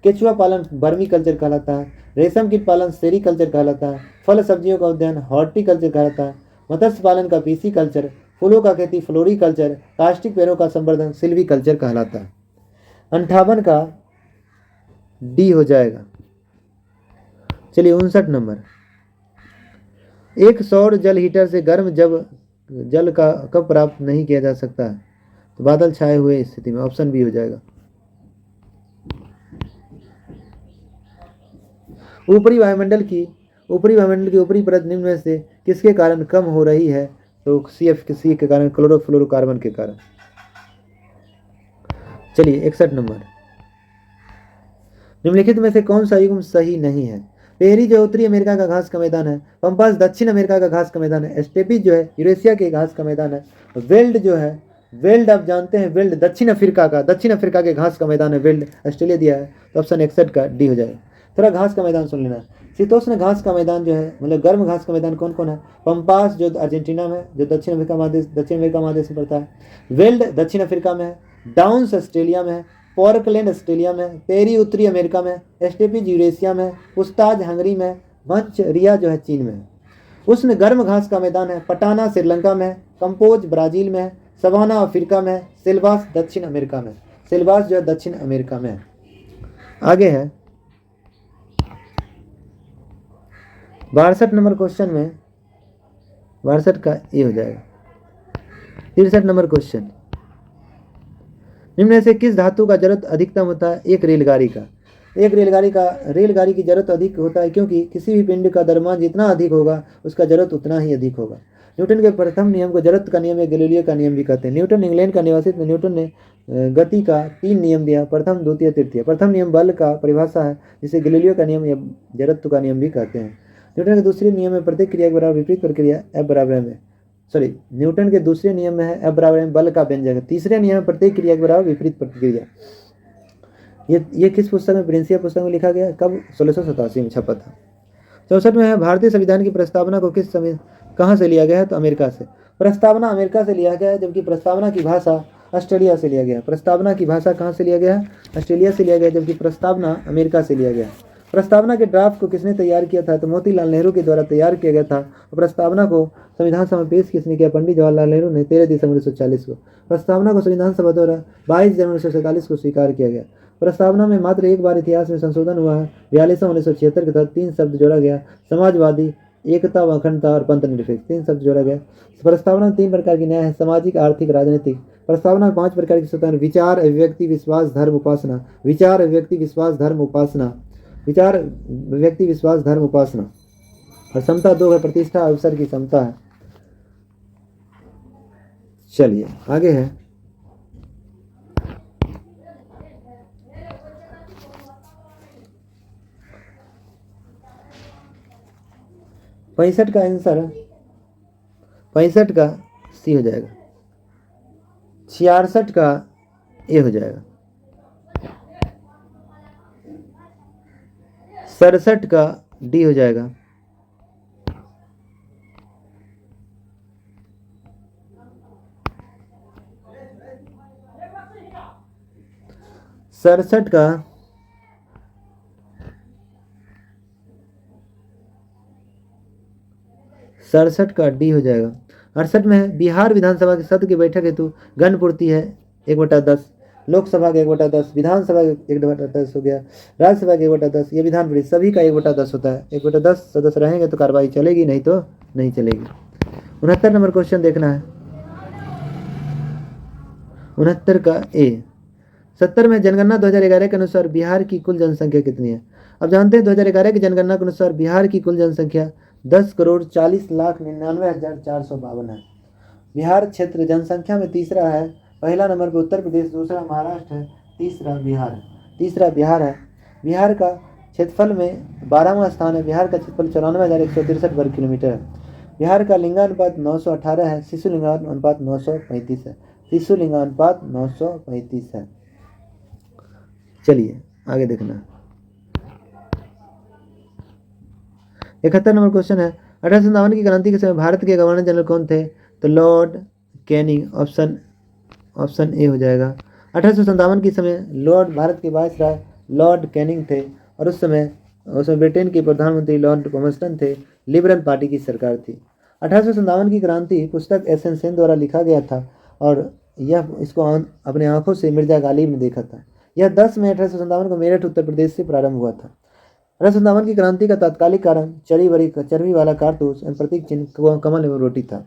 केचुआ पालन वर्मी कल्चर कहलाता है। रेशम कीट पालन सेरी कल्चर कहलाता है। फल सब्जियों का उद्यान हॉर्टिकल्चर कहलाता है। मत्स्य पालन का पीसी कल्चर, फूलों का खेती फ्लोरी कल्चर, कास्टिक पेड़ों का संवर्धन सिल्वी कल्चर कहलाता है। 58 का डी हो जाएगा। चलिए 59 नंबर। एक सौर जल हीटर से गर्म जब जल का कब प्राप्त नहीं किया जा सकता है? तो बादल छाए हुए स्थिति में। ऑप्शन बी हो जाएगा। ऊपरी वायुमंडल की ऊपरी परत निम्न में से किसके कारण कम हो रही है? तो सी के कारण, क्लोरोफ्लोरोकार्बन के कारण। चलिए 61 नंबर। निम्नलिखित में से कौन सा युग्म सही नहीं है? पेरी जो उत्तरी अमेरिका का घास का मैदान है, पंपास दक्षिण अमेरिका का घास का मैदान है, स्टेपीज जो है यूरेशिया के घास का मैदान है, वेल्ड जो है, वेल्ड आप जानते हैं वेल्ड दक्षिण अफ्रीका के घास का मैदान है, वेल्ड ऑस्ट्रेलिया दिया है। तो ऑप्शन 61 का डी हो जाएगा। थोड़ा घास का मैदान सुन लेना। शीतोष्ण घास का मैदान जो है, मतलब गर्म घास का मैदान कौन कौन है? पंपास जो अर्जेंटीना में, जो दक्षिण अमेरिका महादेश में पड़ता है। वेल्ड दक्षिण अफ्रीका में है। डाउन्स ऑस्ट्रेलिया में है। पॉर्कलैंड ऑस्ट्रेलिया में, पेरी उत्तरी अमेरिका में, स्टेपीज यूरेशिया में, पुस्ताज हंगरी में, मंच रिया जो है चीन में। उष्ण गर्म घास का मैदान है पटाना श्रीलंका में, कंपोज ब्राजील में, सवाना अफ्रीका में, सिल्वास दक्षिण अमेरिका में। सिल्वास जो है दक्षिण अमेरिका में। आगे है 62 नंबर क्वेश्चन में, 62 का ए हो जाएगा। 63 नंबर क्वेश्चन। निम्न में से किस धातु का जरूरत अधिकतम होता है? एक रेलगाड़ी की जरूरत अधिक होता है क्योंकि किसी भी पिंड का द्रव्यमान जितना अधिक होगा उसका जरूरत उतना ही अधिक होगा। न्यूटन के प्रथम नियम को जरूरत का नियम या गैलीलियो का नियम भी कहते हैं। न्यूटन इंग्लैंड का निवासी थे। न्यूटन ने गति का 3 नियम दिया, प्रथम द्वितीय तृतीय। प्रथम नियम बल का परिभाषा है जिसे गैलीलियो का नियम या जड़त्व का नियम भी कहते हैं। न्यूटन के दूसरे नियम में प्रत्येक क्रिया के बराबर विपरीत प्रक्रिया F बराबर m है। न्यूटन के दूसरे नियम में है F बराबर m बल का व्यंजक है। तीसरे नियम में प्रत्येक क्रिया के बराबर विपरीत प्रक्रिया। ये किस पुस्तक में? प्रिंसिया पुस्तक में लिखा गया। कब? 1687 में छपा था। 64 में है भारतीय संविधान की प्रस्तावना को किस समय कहाँ से लिया गया है? तो अमेरिका से। प्रस्तावना अमेरिका से लिया गया है, जबकि प्रस्तावना की भाषा ऑस्ट्रेलिया से लिया गया। प्रस्तावना की भाषा कहाँ से लिया गया है? ऑस्ट्रेलिया से लिया गया, जबकि प्रस्तावना अमेरिका से लिया गया। प्रस्तावना के ड्राफ्ट को किसने तैयार किया था? तो मोतीलाल नेहरू के द्वारा तैयार किया गया था। प्रस्तावना को संविधान सभा में पेश किसने किया? पंडित जवाहरलाल नेहरू ने 13 दिसंबर 1940 को। प्रस्तावना को संविधान सभा द्वारा 22 जनवरी 1947 को स्वीकार किया गया। प्रस्तावना में मात्र एक बार इतिहास में संशोधन हुआ है। 42/1976 के तहत 3 शब्द जोड़ा गया, समाजवादी, एकता व अखंडता और पंथ निरपेक्ष। 3 शब्द जोड़ा गया। प्रस्तावना में 3 प्रकार की न्याय है, सामाजिक, आर्थिक, राजनीतिक। प्रस्तावना में 5 प्रकार की स्वतंत्र विचार, अभिव्यक्ति, विश्वास, धर्म, उपासना। विचार, अभिव्यक्ति, विश्वास, धर्म, उपासना। विचार, व्यक्ति, विश्वास, धर्म, उपासना। और समता 2 है, प्रतिष्ठा, अवसर की समता है। चलिए आगे है 65 का आंसर 65 का सी हो जाएगा। 66 का ए हो जाएगा। 67 का डी हो जाएगा। 67 का डी हो जाएगा। 68 में है बिहार विधानसभा के सत्र की बैठक हेतु गण पूर्ति है 1/10, लोकसभा के 1/10, विधानसभा के 1/10 हो गया, राज्यसभा के 1/10, ये विधान परिषद सभी का 1/10 होता है। 1/10 सदस्य रहेंगे तो कार्रवाई चलेगी, नहीं तो नहीं चलेगी। 69 नंबर क्वेश्चन देखना है। 69 का ए। 70 में जनगणना 2011 के अनुसार बिहार की कुल जनसंख्या कितनी है? अब जानते हैं 2011 की जनगणना के अनुसार बिहार की कुल जनसंख्या 10,40,99,452 है। बिहार क्षेत्र जनसंख्या में तीसरा है। पहला नंबर पर उत्तर प्रदेश, दूसरा महाराष्ट्र है, तीसरा बिहार है। बिहार का क्षेत्रफल में 12वां स्थान है। बिहार का क्षेत्रफल 94,163 वर्ग किलोमीटर है। बिहार का लिंगानुपात 918 है। शिशु लिंगानुपात 935 है। शिशु लिंगानुपात 935 है। चलिए आगे देखना। 71 नंबर क्वेश्चन है 1857 की क्रांति के समय भारत के गवर्नर जनरल कौन थे? तो लॉर्ड कैनिंग, ऑप्शन ए हो जाएगा। 1857 के समय भारत के वायसराय लॉर्ड कैनिंग थे और उस समय ब्रिटेन के प्रधानमंत्री लॉर्ड पॉमस्टन थे। लिबरल पार्टी की सरकार थी। 1857 की क्रांति पुस्तक एस.एन. सेन द्वारा लिखा गया था और इसको अपने आंखों से मिर्जा गालिब ने देखा था। यह 10 मई 1857 को मेरठ उत्तर प्रदेश से प्रारंभ हुआ था। 1857 की क्रांति का तात्कालिक कारण चर्बी वाला कारतूस एवं प्रतीक चिन्ह कमल एवं रोटी था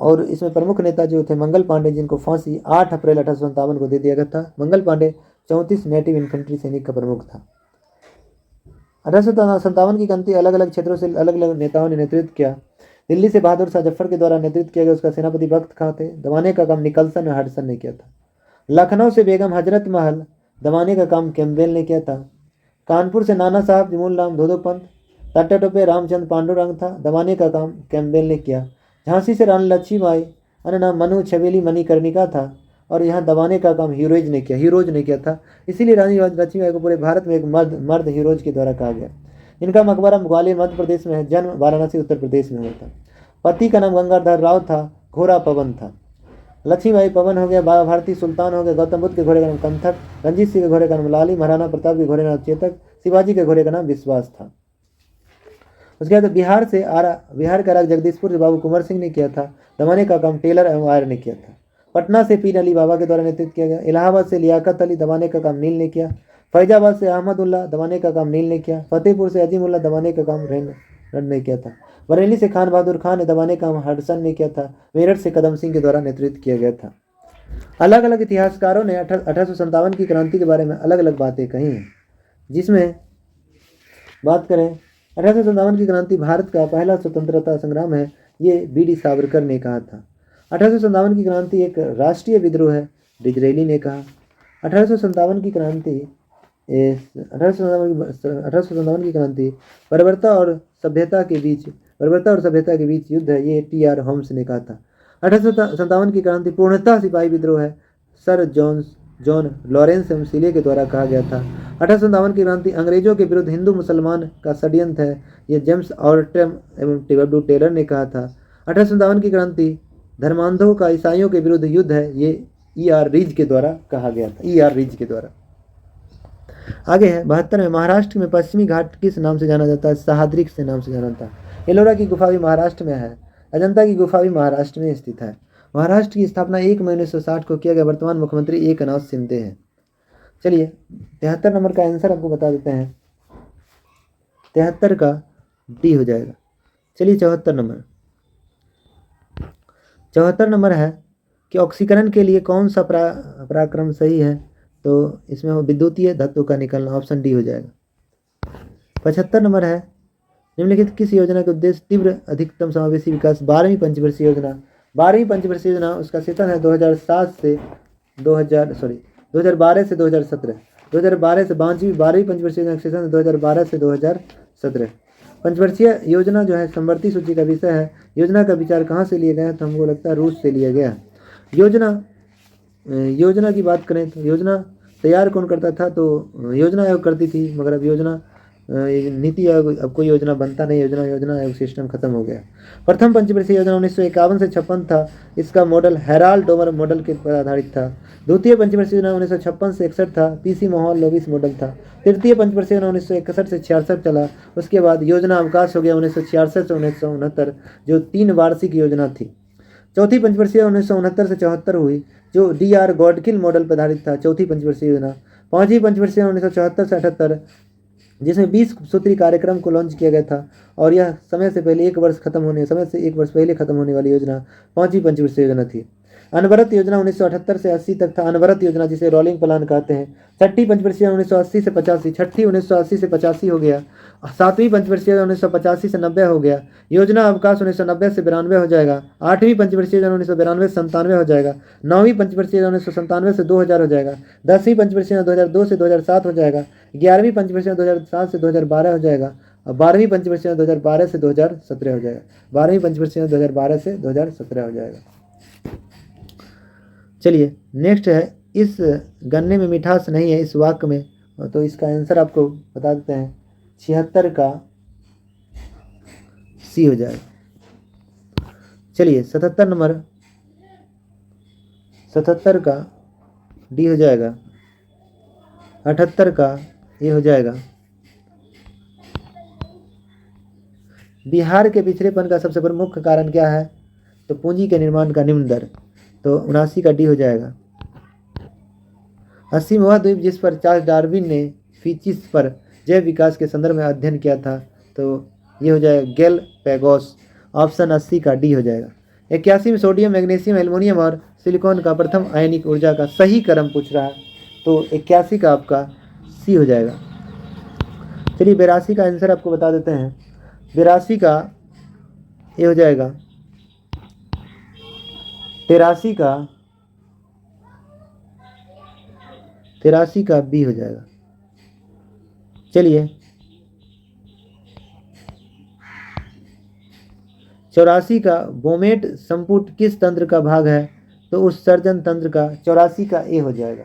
और इसमें प्रमुख नेता जो थे मंगल पांडे, जिनको फांसी 8 अप्रैल 1857 को दे दिया गया था। मंगल पांडे 34 नेटिव इन्फेंट्री सैनिक का प्रमुख था। 1857 की क्रांति अलग अलग क्षेत्रों से अलग अलग नेताओं ने नेतृत्व किया। दिल्ली से बहादुर शाह जफर के द्वारा नेतृत्व किया गया, उसका सेनापति बख्त खां थे। दबाने का काम निकलसन और हडसन ने किया था। लखनऊ से बेगम हजरत महल दबाने का काम कैम्पबेल ने किया था। कानपुर से नाना साहब जमूल राम धोधोपंत, टट्टाटोपे रामचंद्र पांडुरंग था। दबाने का काम कैम्पबेल ने किया। झांसी से रानी लक्ष्मीबाई अन्य नाम मनु छबेली मणिकर्णिका था और यहाँ दबाने का काम हीरोज ने किया था। इसीलिए रानी लक्ष्मीबाई को पूरे भारत में एक मर्द हीरोज के द्वारा कहा गया। इनका मकबरा ग्वालियर मध्य प्रदेश में है। जन्म वाराणसी उत्तर प्रदेश में हुआ था। पति का नाम गंगाधर राव था। घोड़ा पवन था। लक्ष्मीबाई पवन हो गया। भारती सुल्तान हो गया। गौतम बुद्ध के घोड़े का नाम कंथक, रंजीत सिंह के घोड़े का नाम लाली, महाराणा प्रताप के घोड़े का नाम चेतक, शिवाजी के घोड़े का नाम विश्वास था। उसके बाद बिहार का राग जगदीशपुर से बाबू कुंवर सिंह ने किया था। दबाने का काम टेलर एवं आयर ने किया था। पटना से पीर अली बाबा के द्वारा नेतृत्व किया गया। इलाहाबाद से लियाकत अली, दबाने का काम नील ने किया। फैजाबाद से अहमदुल्ला, दबाने का काम नील ने किया। फतेहपुर से अजीमुल्ला, दबाने का काम रन ने किया था। बरेली से खान बहादुर खान ने दबाने का काम हडसन ने किया था। मेरठ से कदम सिंह के द्वारा नेतृत्व किया गया था। अलग अलग इतिहासकारों ने 1857 की क्रांति के बारे में अलग अलग बातें कही हैं, जिसमें बात करें 1857 की क्रांति भारत का पहला स्वतंत्रता संग्राम है, ये बी.डी. सावरकर ने कहा था। 1857 की क्रांति एक राष्ट्रीय विद्रोह है, डिजरेली ने कहा। 1857 की क्रांति बर्बरता और सभ्यता के बीच युद्ध है, ये टी.आर. होम्स ने कहा था। 1857 की क्रांति पूर्णतः सिपाही विद्रोह है, सर जॉन लॉरेंस एवं सीले के द्वारा कहा गया था। 1857 की क्रांति अंग्रेजों के विरुद्ध हिंदू मुसलमान का षड्यंत्र है, ये जेम्स ऑर्टम एवं टी.डब्ल्यू. टेलर ने कहा था। 1857 की क्रांति धर्मांधों का ईसाइयों के विरुद्ध युद्ध है, ये ई.आर. रीज के द्वारा कहा गया था। ई.आर. रीज के द्वारा। आगे है 72 में महाराष्ट्र में पश्चिमी घाट किस नाम से जाना जाता है? सहाद्री के नाम से जाना जाता है। एलोरा की गुफा भी महाराष्ट्र में है। अजंता की गुफा भी महाराष्ट्र में स्थित है। महाराष्ट्र की स्थापना 1 मई 1960 को किया गया। वर्तमान मुख्यमंत्री एकनाथ शिंदे हैं। चलिए 73 नंबर का आंसर आपको बता देते हैं। 73 का डी हो जाएगा। चलिए 74 नंबर है कि ऑक्सीकरण के लिए कौन सा पराक्रम सही है? तो इसमें विद्युतीय धातु का निकलना, ऑप्शन डी हो जाएगा। 75 नंबर है निम्नलिखित किस योजना के उद्देश्य तीव्र अधिकतम समावेशी विकास 12वीं पंचवर्षीय योजना उसका सेशन है 2012 से 2017। 2012 से 12वीं पंचवर्षीय योजना का सेशन है 2012 से 2017। पंचवर्षीय योजना जो है समवर्ती सूची का विषय है। योजना का विचार कहाँ से लिया गया है? तो हमको लगता है रूस से लिया गया है। योजना की बात करें तो योजना तैयार कौन करता था? तो योजना आयोग करती थी, मगर अब योजना ये नीति आयोग अब कोई योजना बनता नहीं, योजना आयोग सिस्टम खत्म हो गया। प्रथम पंचवर्षीय योजना 1951 से 56 था। इसका मॉडल हेराल्ड डोमर मॉडल के पर आधारित था। द्वितीय पंचवर्षीय योजना 1956 से 61 था। पीसी मोहन लोविस मॉडल था। तृतीय पंचवर्षीय योजना 1961 से 66 चला। उसके बाद योजना अवकाश हो गया 1966 से 1969, जो 3 वार्षिक योजना थी। चौथी पंचवर्षीय 1969 से 74 हुई, जो DR गॉडकिल मॉडल पर आधारित था। चौथी पंचवर्षीय योजना। पांचवी पंचवर्षीय 1974 से 78, जिसमें 20 सूत्री कार्यक्रम को लॉन्च किया गया था, और यह समय से एक वर्ष पहले खत्म होने वाली योजना पांचवी पंचवर्षीय योजना थी। अनवरत योजना 1978 से 80 तक था। अनवरत योजना जिसे रोलिंग प्लान कहते हैं। छठी पंचवर्षीय 1980 से 85, छठी 1980 से 85 हो गया। सातवीं पंचवर्षीय 1985 से 90 हो गया। योजना अवकाश 1990 से 92 हो जाएगा। आठवीं पंचवर्षीय 1992 से 97 हो जाएगा। नौवीं पंचवर्षीय 1997 से 2000 हो जाएगा। 10वीं पंचवर्षीय 2002 से 2007 हो जाएगा। 11वीं पंचवर्षीय 2007 से 2012 हो जाएगा। और 12वीं पंचवर्षीय 2012 से 2017 हो जाएगा। 12वीं पंचवर्षीय 2012 से 2017 हो जाएगा। चलिए नेक्स्ट है, इस गन्ने में मिठास नहीं है इस वाक्य में, तो इसका आंसर आपको बता देते हैं। 76 का सी हो जाएगा। चलिए 77 नंबर, 77 का डी हो जाएगा। 78 का ए हो जाएगा। बिहार के पिछड़ेपन का सबसे प्रमुख कारण क्या है? तो पूंजी के निर्माण का निम्न दर, तो 79 का डी हो जाएगा। 80 वह द्वीप जिस पर चार्ल्स डार्विन ने फीचिस पर जैव विकास के संदर्भ में अध्ययन किया था, तो ये हो जाएगा गैलापागोस। ऑप्शन 80 का डी हो जाएगा। 81 में सोडियम, मैग्नीशियम, एल्युमिनियम और सिलिकॉन का प्रथम आयनिक ऊर्जा का सही क्रम पूछ रहा है, तो 81 का आपका सी हो जाएगा। चलिए 82 का आंसर आपको बता देते हैं। 82 का ए हो जाएगा। 83 का बी हो जाएगा। चलिए 84 का बोमेट संपुट किस तंत्र का भाग है? तो उत्सर्जन तंत्र का। 84 का ए हो जाएगा।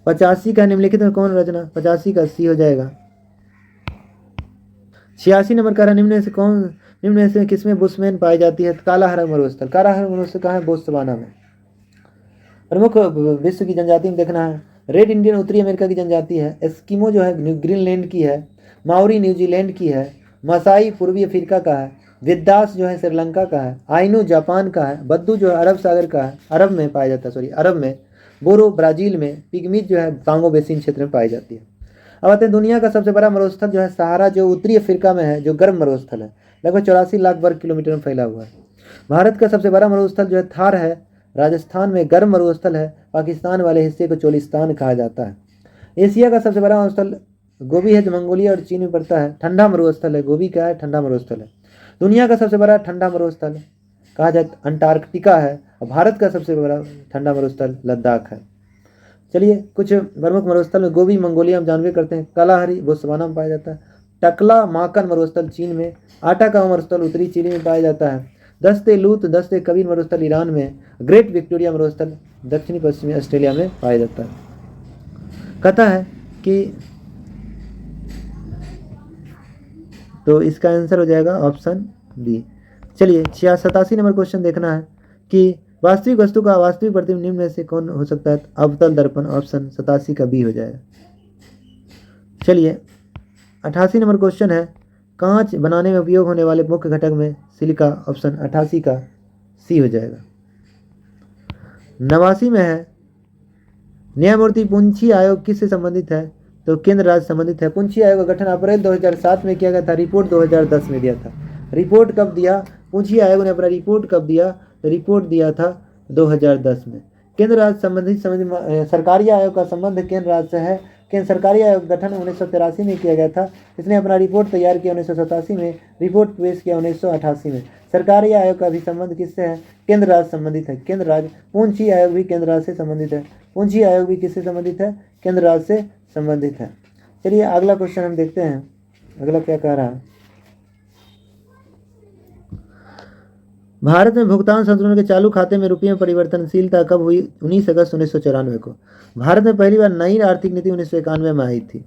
85 का निम्नलिखित में कौन रचना? 85 का सी हो जाएगा। 86 नंबर का निम्न में से किसमें बुशमैन पाई जाती है? काला हरा मरुस्थल। काला हरा मरुस्थल कहाँ है? बोत्सवाना में। प्रमुख विश्व की जनजाति में देखना है। रेड इंडियन उत्तरी अमेरिका की जनजाति है। एस्किमो जो है ग्रीनलैंड की है। माओरी न्यूजीलैंड की है। मसाई पूर्वी अफ्रीका का है। विद्दास जो है श्रीलंका का है। आइनू जापान का है। बद्दू जो है अरब सागर का है, अरब में पाया जाता है, अरब में। बोरो ब्राजील में। पिग्मीज जो है कांगो बेसिन क्षेत्र में पाई जाती है। अब आते हैं दुनिया का सबसे बड़ा मरुस्थल जो है सहारा, जो उत्तरी अफ्रीका में है, जो गर्म मरुस्थल है, लगभग 84 लाख वर्ग किलोमीटर में फैला हुआ है। भारत का सबसे बड़ा मरुस्थल जो है थार है, राजस्थान में गर्म मरुस्थल है। पाकिस्तान वाले हिस्से को चोलिस्तान कहा जाता है। एशिया का सबसे बड़ा मरुस्थल गोबी है, जो मंगोलिया और चीन में पड़ता है। ठंडा मरुस्थल है। गोबी क्या है? ठंडा मरुस्थल है। दुनिया का सबसे बड़ा ठंडा मरुस्थल कहा जाए अंटार्कटिका है। और भारत का सबसे बड़ा ठंडा मरुस्थल लद्दाख है। चलिए कुछ प्रमुख मरुस्थल में गोबी मंगोलिया हम जानवे करते हैं। कालाहरी बोत्सवाना में पाया जाता है। टकला माकन मरुस्थल चीन में। आटा का मरुस्थल उत्तरी चिली में पाया जाता है। दस्ते लूत दस्ते कबीर मरुस्थल ईरान में। ग्रेट विक्टोरिया मरुस्थल दक्षिणी पश्चिमी ऑस्ट्रेलिया में पाया जाता है। कहता है कि तो इसका आंसर हो जाएगा ऑप्शन बी। चलिए 87 नंबर क्वेश्चन देखना है कि वास्तविक वस्तु का वास्तविक प्रतिबिंब निम्न में से कौन हो सकता है? अवतल दर्पण। ऑप्शन 87 का बी हो जाएगा। चलिए 88 नंबर क्वेश्चन है, कांच बनाने में उपयोग होने वाले मुख्य घटक में सिलिका। ऑप्शन 88 का सी हो जाएगा। 89 में है, न्यायमूर्ति पुंछी आयोग किससे संबंधित है? तो केंद्र राज्य संबंधित है। पुंछी आयोग का गठन अप्रैल 2007 में किया गया था। रिपोर्ट 2010 में दिया था। रिपोर्ट कब दिया? पुंछी आयोग ने अपना रिपोर्ट कब दिया? तो रिपोर्ट दिया था 2010 में। केंद्र राज्य संबंधित सरकारी आयोग का संबंध केंद्र राज्य से है। केंद्र सरकारी आयोग गठन 1983 में किया गया था। इसने अपना रिपोर्ट तैयार किया 1987 में, रिपोर्ट पेश किया 1988 में। सरकारी आयोग का भी संबंध किससे है? केंद्र राज्य संबंधित है। केंद्र राज्य। पुंछी आयोग भी केंद्र राज्य से संबंधित है। पुंछी आयोग भी किससे संबंधित है? केंद्र राज्य से संबंधित है। चलिए अगला क्वेश्चन हम देखते हैं, अगला क्या कह रहा है। भारत में भुगतान संतुलन के चालू खाते में रुपये में परिवर्तनशीलता कब हुई? 19 अगस्त 1994 को। भारत में पहली बार नई आर्थिक नीति 1991 में आई थी।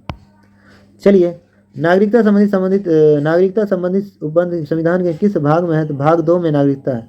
चलिए नागरिकता संबंधित उपबंध संविधान के किस भाग में है? तो भाग 2 में नागरिकता है।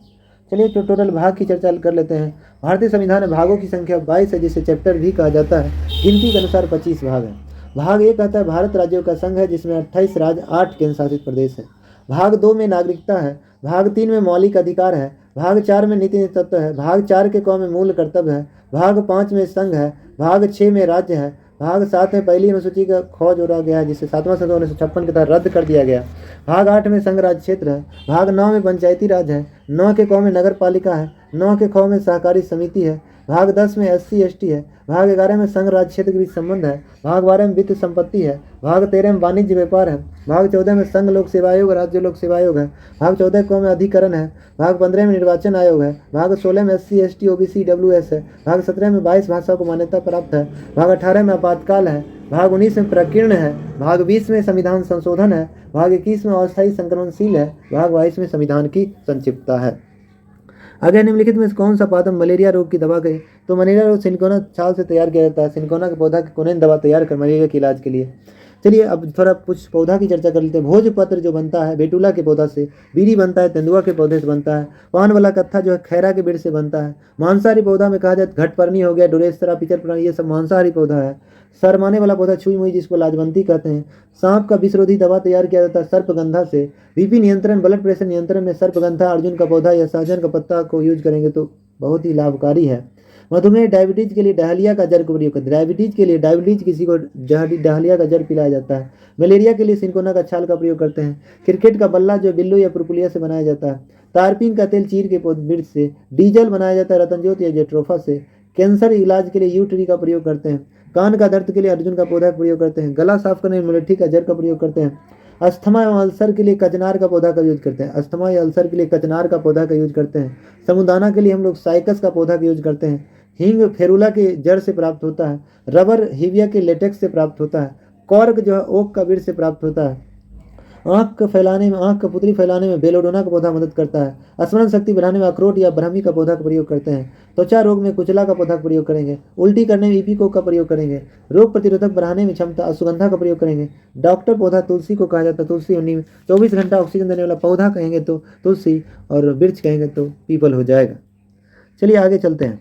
चलिए तो टोटल भाग की चर्चा कर लेते हैं। भारतीय संविधान में भागों की संख्या 22 है, जिसे चैप्टर भी कहा जाता है। गिनती के अनुसार 25 भाग हैं। भाग 1 कहता है भारत राज्यों का संघ है, जिसमें 28 राज्य 8 केंद्र शासित प्रदेश है। भाग 2 में नागरिकता है। भाग 3 में मौलिक अधिकार है। भाग 4 में नीति तत्व है। भाग 4 के क में मूल कर्तव्य है। भाग 5 में संघ है। भाग 6 में राज्य है। भाग 7 में पहली अनुसूची का खो जोड़ा गया है, जिसे 7वां संशोधन 1956 के तहत रद्द कर दिया गया। भाग 8 में संघ राज्य क्षेत्र है। भाग 9 में पंचायती राज है। 9 के क में नगर पालिका है। 9 के ख में सहकारी समिति है। भाग 10 में SC ST है। भाग 11 में संघ राज्य क्षेत्र के बीच संबंध है। भाग 12 में वित्त संपत्ति है। भाग 13 में वाणिज्य व्यापार है। भाग 14 में संघ लोक सेवा आयोग, राज्य लोक सेवा आयोग है। भाग 14 क में अधिकरण है। भाग 15 में निर्वाचन आयोग है। भाग 16 में SC ST OBC WS है। भाग 17 में 22 भाषाओं को मान्यता प्राप्त है। भाग 18 में आपातकाल है। भाग 19 में प्रकीर्ण है। भाग 20 में संविधान संशोधन है। भाग 21 में अस्थायी संक्रमणशील है। भाग 22 में संविधान की संक्षिप्तता है। आगे निम्नलिखित में कौन सा पादप मलेरिया रोग की दवा के? तो मलेरिया रोग सिनकोना छाल से तैयार किया जाता है। सिनकोना के पौधा की कोनेन दवा तैयार कर मलेरिया के इलाज के लिए। चलिए अब थोड़ा कुछ पौधा की चर्चा कर लेते हैं। भोजपत्र जो बनता है बेटुला के पौधा से। बीड़ी बनता है तेंदुआ के पौधे से बनता है। पान वाला कत्था जो है खैरा के पेड़ से बनता है। मांसाहारी पौधा में कहा जाए घटपर्णी हो गया, डोरेस्तरा, पिचर प्राणी, ये सब मांसाहारी पौधा है। सरमाने वाला पौधा छुई मुई, जिसको लाजवंती कहते हैं। सांप का विषरोधी दवा तैयार किया जाता है सर्पगंधा से। बीपी नियंत्रण, ब्लड प्रेशर नियंत्रण में सर्पगंधा, अर्जुन का पौधा या सहजन का पत्ता को यूज करेंगे तो बहुत ही लाभकारी है। मधुमेह डायबिटीज के लिए डहलिया का जड़ का प्रयोग करते हैं। डायबिटीज किसी को डहलिया का जड़ पिलाया जाता है। मलेरिया के लिए सिनकोना का छाल का प्रयोग करते हैं। क्रिकेट का बल्ला जो बिल्लू या पुरपुलिया से बनाया जाता है। तारपीन का तेल चीर के मिर्च से। डीजल बनाया जाता है रतनजोत या जेट्रोफा से। कैंसर इलाज के लिए यू ट्री का प्रयोग करते हैं। कान का दर्द के लिए अर्जुन का पौधा का प्रयोग करते हैं। गला साफ करने में मुलट्ठी का जड़ का प्रयोग करते हैं। अस्थमा एवं अल्सर के लिए कचनार का पौधा का यूज करते हैं। अस्थमा या अल्सर के लिए कचनार का पौधा का यूज करते हैं। समुदाना के लिए हम लोग साइकस का पौधा का यूज करते हैं। हींग फेरुला के जड़ से प्राप्त होता है। रबर हिविया के लेटेक्स से प्राप्त होता है। कॉर्क जो है ओक का वृक्ष से प्राप्त होता है। आंख का पुतली फैलाने में बेलोडोना का पौधा मदद करता है। स्मरण शक्ति बढ़ाने में अखरोट या ब्राह्मी का पौधा का प्रयोग करते हैं। त्वचा रोग में कुचला का पौधा का प्रयोग करेंगे। उल्टी करने में इपिको का प्रयोग करेंगे। रोग प्रतिरोधक बढ़ाने में क्षमता अश्वगंधा का प्रयोग करेंगे। डॉक्टर पौधा तुलसी को कहा जाता है। तुलसी उन्हीं में 24 घंटा ऑक्सीजन देने वाला पौधा कहेंगे तो तुलसी, और वृक्ष कहेंगे तो पीपल हो जाएगा। चलिए आगे चलते हैं।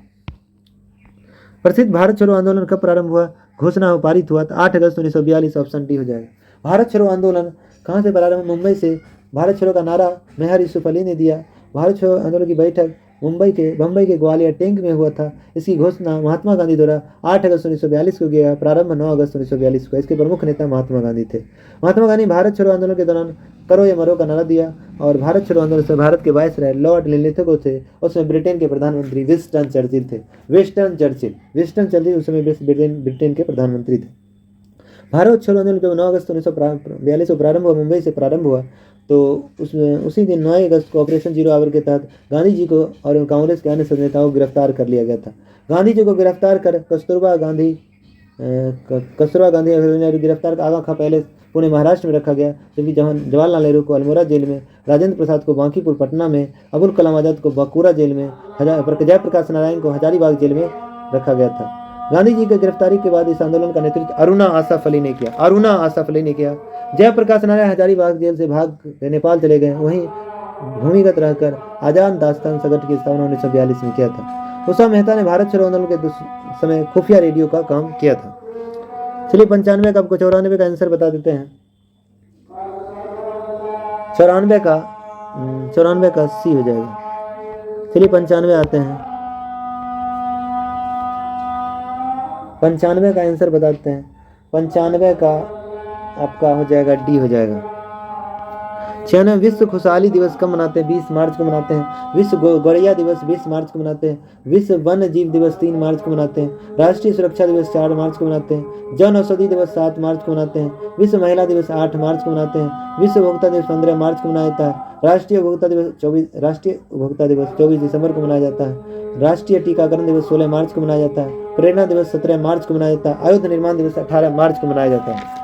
प्रसिद्ध भारत छोड़ो आंदोलन कब प्रारंभ हुआ? घोषणा पारित हुआ था 8 अगस्त 1942। ऑप्शन डी हो जाएगा। भारत छोड़ो आंदोलन कहाँ से प्रारंभ? मुंबई से। भारत छोड़ो का नारा मेहर यूसुफ अली ने दिया। भारत छोड़ो आंदोलन की बैठक बम्बई के ग्वालियर टैंक में हुआ था। इसकी घोषणा महात्मा गांधी द्वारा 8 अगस्त 1942 को किया। प्रारंभ 9 अगस्त 1942 को। इसके प्रमुख नेता महात्मा गांधी थे। महात्मा गांधी भारत छोड़ो आंदोलन के दौरान करो या मरो का नारा दिया। और भारत छोड़ो आंदोलन से भारत के वायसराय लॉर्ड लिनलिथगो थे। उसमें ब्रिटेन के प्रधानमंत्री विंस्टन चर्चिल थे। विंस्टन चर्चिल उस समय ब्रिटेन के प्रधानमंत्री थे। भारत छोड़ो आंदोलन जब 9 अगस्त 1942 को प्रारंभ हुआ, मुंबई से प्रारंभ हुआ, तो उसमें उसी दिन 9 अगस्त को ऑपरेशन जीरो आवर के तहत गांधी जी को और कांग्रेस के अन्य नेताओं को गिरफ्तार कर लिया गया था। गांधी जी को गिरफ्तार कर कस्तूरबा गांधी गिरफ्तार आगा खा पहले पुणे महाराष्ट्र में रखा गया, जबकि जवाहरलाल नेहरू को अल्मोड़ा जेल में, राजेंद्र प्रसाद को बांकीपुर पटना में, अबुल कलाम आजाद को बंकुरा जेल में, जयप्रकाश नारायण को हजारीबाग जेल में रखा गया था। गांधी जी की गिरफ्तारी के बाद इस आंदोलन का नेतृत्व अरुणा आसफ अली ने किया। जयप्रकाश नारायण हजारीबाग जेल से भाग नेपाल चले गए। वहीं भूमिगत रहकर आजाद दास्तान संगठन की स्थापना 1942 में किया था। उषा मेहता ने भारत छोड़ो आंदोलन के समय खुफिया रेडियो का काम किया था। चलिए 95 का आपको 94 का आंसर बता देते हैं। 94 का सी हो जाएगा। चलिए 95 आते हैं। 95 का आंसर बताते हैं। 95 का आपका हो जाएगा डी हो जाएगा। 96 विश्व खुशहाली दिवस कब मनाते हैं? 20 मार्च को मनाते हैं। विश्व गौरैया दिवस 20 मार्च को मनाते हैं। विश्व वन्य जीव दिवस 3 मार्च को मनाते हैं। राष्ट्रीय सुरक्षा दिवस 4 मार्च को मनाते हैं। जन औषधि दिवस 7 मार्च को मनाते हैं। विश्व महिला दिवस 8 मार्च को मनाते हैं। विश्व उपभोक्ता दिवस 15 मार्च को मनाया जाता है। राष्ट्रीय उपभोक्ता दिवस 24 दिसंबर को मनाया जाता है। राष्ट्रीय टीकाकरण दिवस 16 मार्च को मनाया जाता है। प्रेरणा दिवस 17 मार्च को मनाया जाता है। अयोध्या निर्माण दिवस 18 मार्च को मनाया जाता है।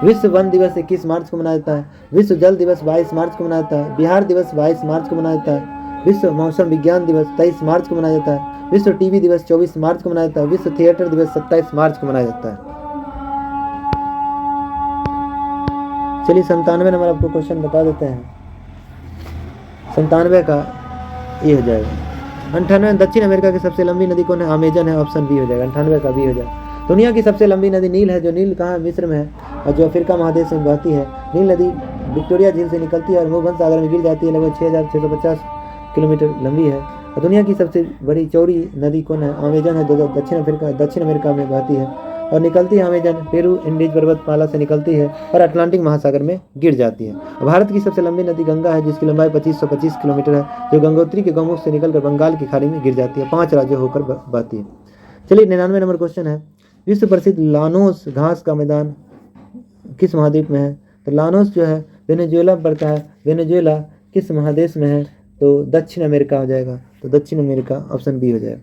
विश्व वन दिवस 21 मार्च को मनाया जाता है। विश्व जल दिवस 22 मार्च को मनाया जाता है। बिहार दिवस 22 मार्च को मनाया जाता है। विश्व मौसम विज्ञान दिवस 23 मार्च को मनाया जाता है। विश्व टीवी दिवस 24 मार्च को मनाया जाता है। विश्व थिएटर दिवस 27 मार्च को मनाया जाता है। चलिए 97 नंबर आपको क्वेश्चन बता देते हैं। 97 का ये हो जाएगा। 98 दक्षिण अमेरिका की सबसे लंबी नदी कौन है? अमेजन है, ऑप्शन बी हो जाएगा। 98 का बी हो जाएगा। दुनिया की सबसे लंबी नदी नील है, जो नील कहाँ मिस्र में है और जो अफ्रीका महादेश में बहती है। नील नदी विक्टोरिया झील से निकलती है और मुंह सागर में गिर जाती है। लगभग 6650 किलोमीटर लंबी है। और दुनिया की सबसे बड़ी चौड़ी नदी कौन है? अमेजन है, जो दक्षिण अमेरिका में बहती है और निकलती है अमेजन पेरू इंडीज पर्वतमाला से निकलती है और अटलांटिक महासागर में गिर जाती है। भारत की सबसे लंबी नदी गंगा है, जिसकी लंबाई 2525 किलोमीटर है, जो गंगोत्री के गौमुख से निकलकर बंगाल की खाड़ी में गिर जाती है। 5 राज्यों होकर बहती है। चलिए 99 नंबर क्वेश्चन है। विश्व प्रसिद्ध लानोस घास का मैदान किस महाद्वीप में है? तो लानोस जो है वेनेजुएला पड़ता है। वेनेजुएला किस महादेश में है? तो दक्षिण अमेरिका हो जाएगा। तो दक्षिण अमेरिका, ऑप्शन बी हो जाएगा।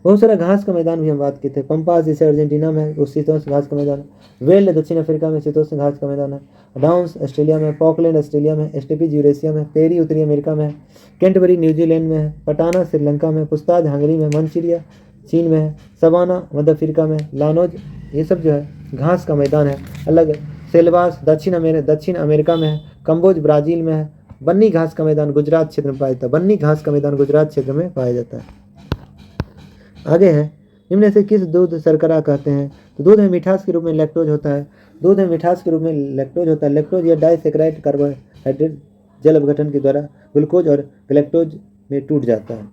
बहुत सारा घास का मैदान भी हम बात किए थे। पंपास जिसे अर्जेंटीना में है, वो शीतोष्ण घास का मैदान है। वेल्ड दक्षिण अफ्रीका में शीतोष्ण घास का मैदान है। डाउन्स ऑस्ट्रेलिया में, पॉकलैंड ऑस्ट्रेलिया में, स्टेपीज यूरेशिया में, पेरी उत्तरी अमेरिका में है, कैंटबरी न्यूजीलैंड में है, पटाना श्रीलंका में, पुस्ताज हंगरी में, मंचीरिया चीन में है, सवाना मध्य अफ्रीका में, लानोज ये सब जो है घास का मैदान है अलग। सेल्वास दक्षिण अमेरिका में है, कंबोज ब्राज़ील में है। बन्नी घास का मैदान गुजरात क्षेत्र में पाया जाता है। बन्नी घास का मैदान गुजरात क्षेत्र में पाया जाता है। आगे है, निम्न से किस दूध शर्करा कहते हैं? तो दूध में मिठास के रूप में लैक्टोज होता है। दूध में मिठास के रूप में लैक्टोज होता है। लैक्टोज या डाइसैकेराइड कार्बोहाइड्रेट जल अपघटन के द्वारा ग्लूकोज और गैलेक्टोज में टूट जाता है।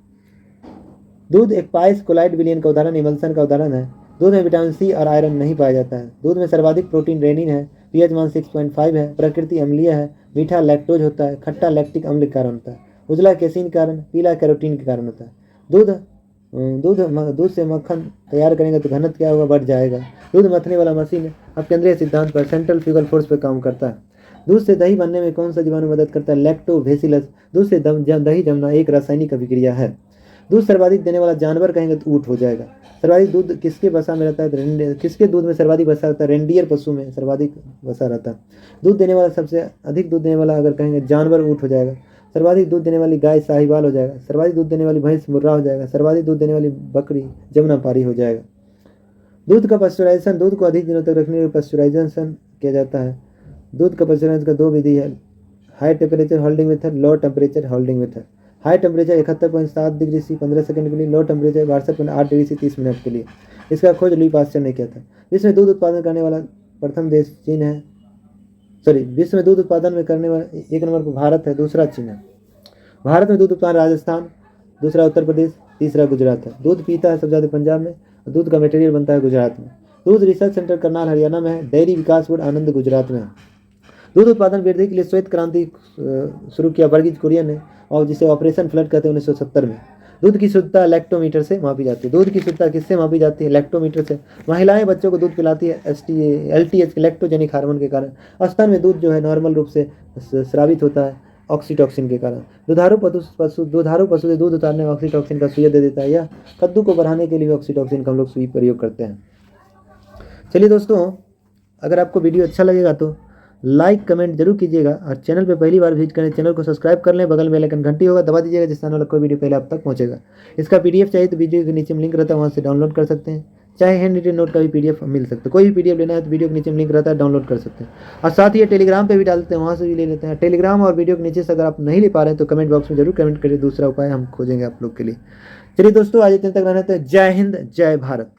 दूध एक पाइस कोलाइड विलियन का उदाहरण इमल्सन का उदाहरण है। दूध में विटामिन सी और आयरन नहीं पाया जाता है। दूध में सर्वाधिक प्रोटीन रेनिन है। पीएच मान 6.5 है। प्रकृति अम्लीय है। मीठा लैक्टोज होता है। खट्टा लैक्टिक अम्ल के कारण होता है। उजला केसिन के कारण, पीला कैरोटीन के कारण होता है। दूध से मक्खन तैयार करेंगे तो घनत्व क्या होगा? बढ़ जाएगा। दूध मथने वाला मशीन अब केंद्रीय सिद्धांत पर सेंट्रल फ्यूगल फोर्स पर काम करता है। दूध से दही बनने में कौन सा जीवाणु मदद करता है? लैक्टोबैसिलस। दूध से दही जमना एक रासायनिक अभिक्रिया है। दूध सर्वाधिक देने वाला जानवर कहेंगे तो ऊँट हो जाएगा। सर्वाधिक दूध किसके वसा में रहता है? किसके दूध में सर्वाधिक वसा रहता है? रेंडियर पशु में सर्वाधिक वसा रहता है। दूध देने वाला सबसे अधिक दूध देने वाला अगर कहेंगे जानवर ऊँट हो जाएगा। सर्वाधिक दूध देने वाली गाय साहिवाल हो जाएगा। सर्वाधिक दूध देने वाली भैंस मुर्रा हो जाएगा। सर्वाधिक दूध देने वाली बकरी जमुनापारी हो जाएगा। दूध का पास्चुराइजेशन, दूध को अधिक दिनों तक रखने के लिए पास्चुराइजेशन किया जाता है। दूध का पास्चुराइजेशन का 2 विधि है, high temperature holding method, low temperature holding method. High temperature 71.7 degree C 15 second के लिए, low temperature 62.8 degree C 30 minute के लिए। इसका खोज लुई पास्चर ने किया था। विश्व में दूध उत्पादन करने वाला प्रथम देश चीन है। विश्व में दूध उत्पादन में करने वाला 1 नंबर पर भारत है, दूसरा चीन है। भारत में दूध उत्पादन राजस्थान, दूसरा उत्तर प्रदेश, तीसरा गुजरात है। दूध पीता है सबसे ज़्यादा पंजाब में। दूध का मटेरियल बनता है गुजरात में। दूध रिसर्च सेंटर करनाल हरियाणा में है। डेयरी विकास बोर्ड आनंद गुजरात में है। दूध उत्पादन वृद्धि के लिए श्वेत क्रांति शुरू किया वर्गीज कुरियन ने, और जिसे ऑपरेशन फ्लड कहते हैं 1970 में। दूध की शुद्धता लैक्टोमीटर से मापी जाती है। दूध की शुद्धता किससे मापी जाती है? लैक्टोमीटर से। महिलाएं बच्चों को दूध पिलाती है LTH लैक्टोजेनिक हार्मोन के कारण। स्तन में दूध जो है नॉर्मल रूप से स्रावित होता है ऑक्सीटॉक्सिन के कारण। दुधारू पशु से दूध उतारने में ऑक्सीटॉक्सिन का सुइया दे देता है, या कद्दू को बढ़ाने के लिए ऑक्सीटॉक्सिन का हम लोग सुई प्रयोग करते हैं। चलिए दोस्तों, अगर आपको वीडियो अच्छा लगेगा तो लाइक कमेंट जरूर कीजिएगा, और चैनल पे पहली बार विजिट करें चैनल को सब्सक्राइब कर लें। बगल में आइकन घंटी होगा, दबा दीजिएगा, जिससे आने वाला कोई वीडियो पहले आप तक पहुंचेगा। इसका PDF चाहिए तो वीडियो के नीचे में लिंक रहता है, वहाँ से डाउनलोड कर सकते हैं। चाहे हैंड रिटन नोट का भी PDF मिल सकता है। कोई भी PDF लेना है तो वीडियो के नीचे में लिंक रहता है, डाउनलोड कर सकते हैं। और साथ ही टेलीग्राम पे भी डालते हैं, वहाँ से भी ले लेते हैं। टेलीग्राम और वीडियो के नीचे से अगर आप नहीं ले पा रहे हैं तो कमेंट बॉक्स में जरूर कमेंट करिए, दूसरा उपाय हम खोजेंगे आप लोग के लिए। चलिए दोस्तों, आज इतने तक रहना था। जय हिंद, जय भारत।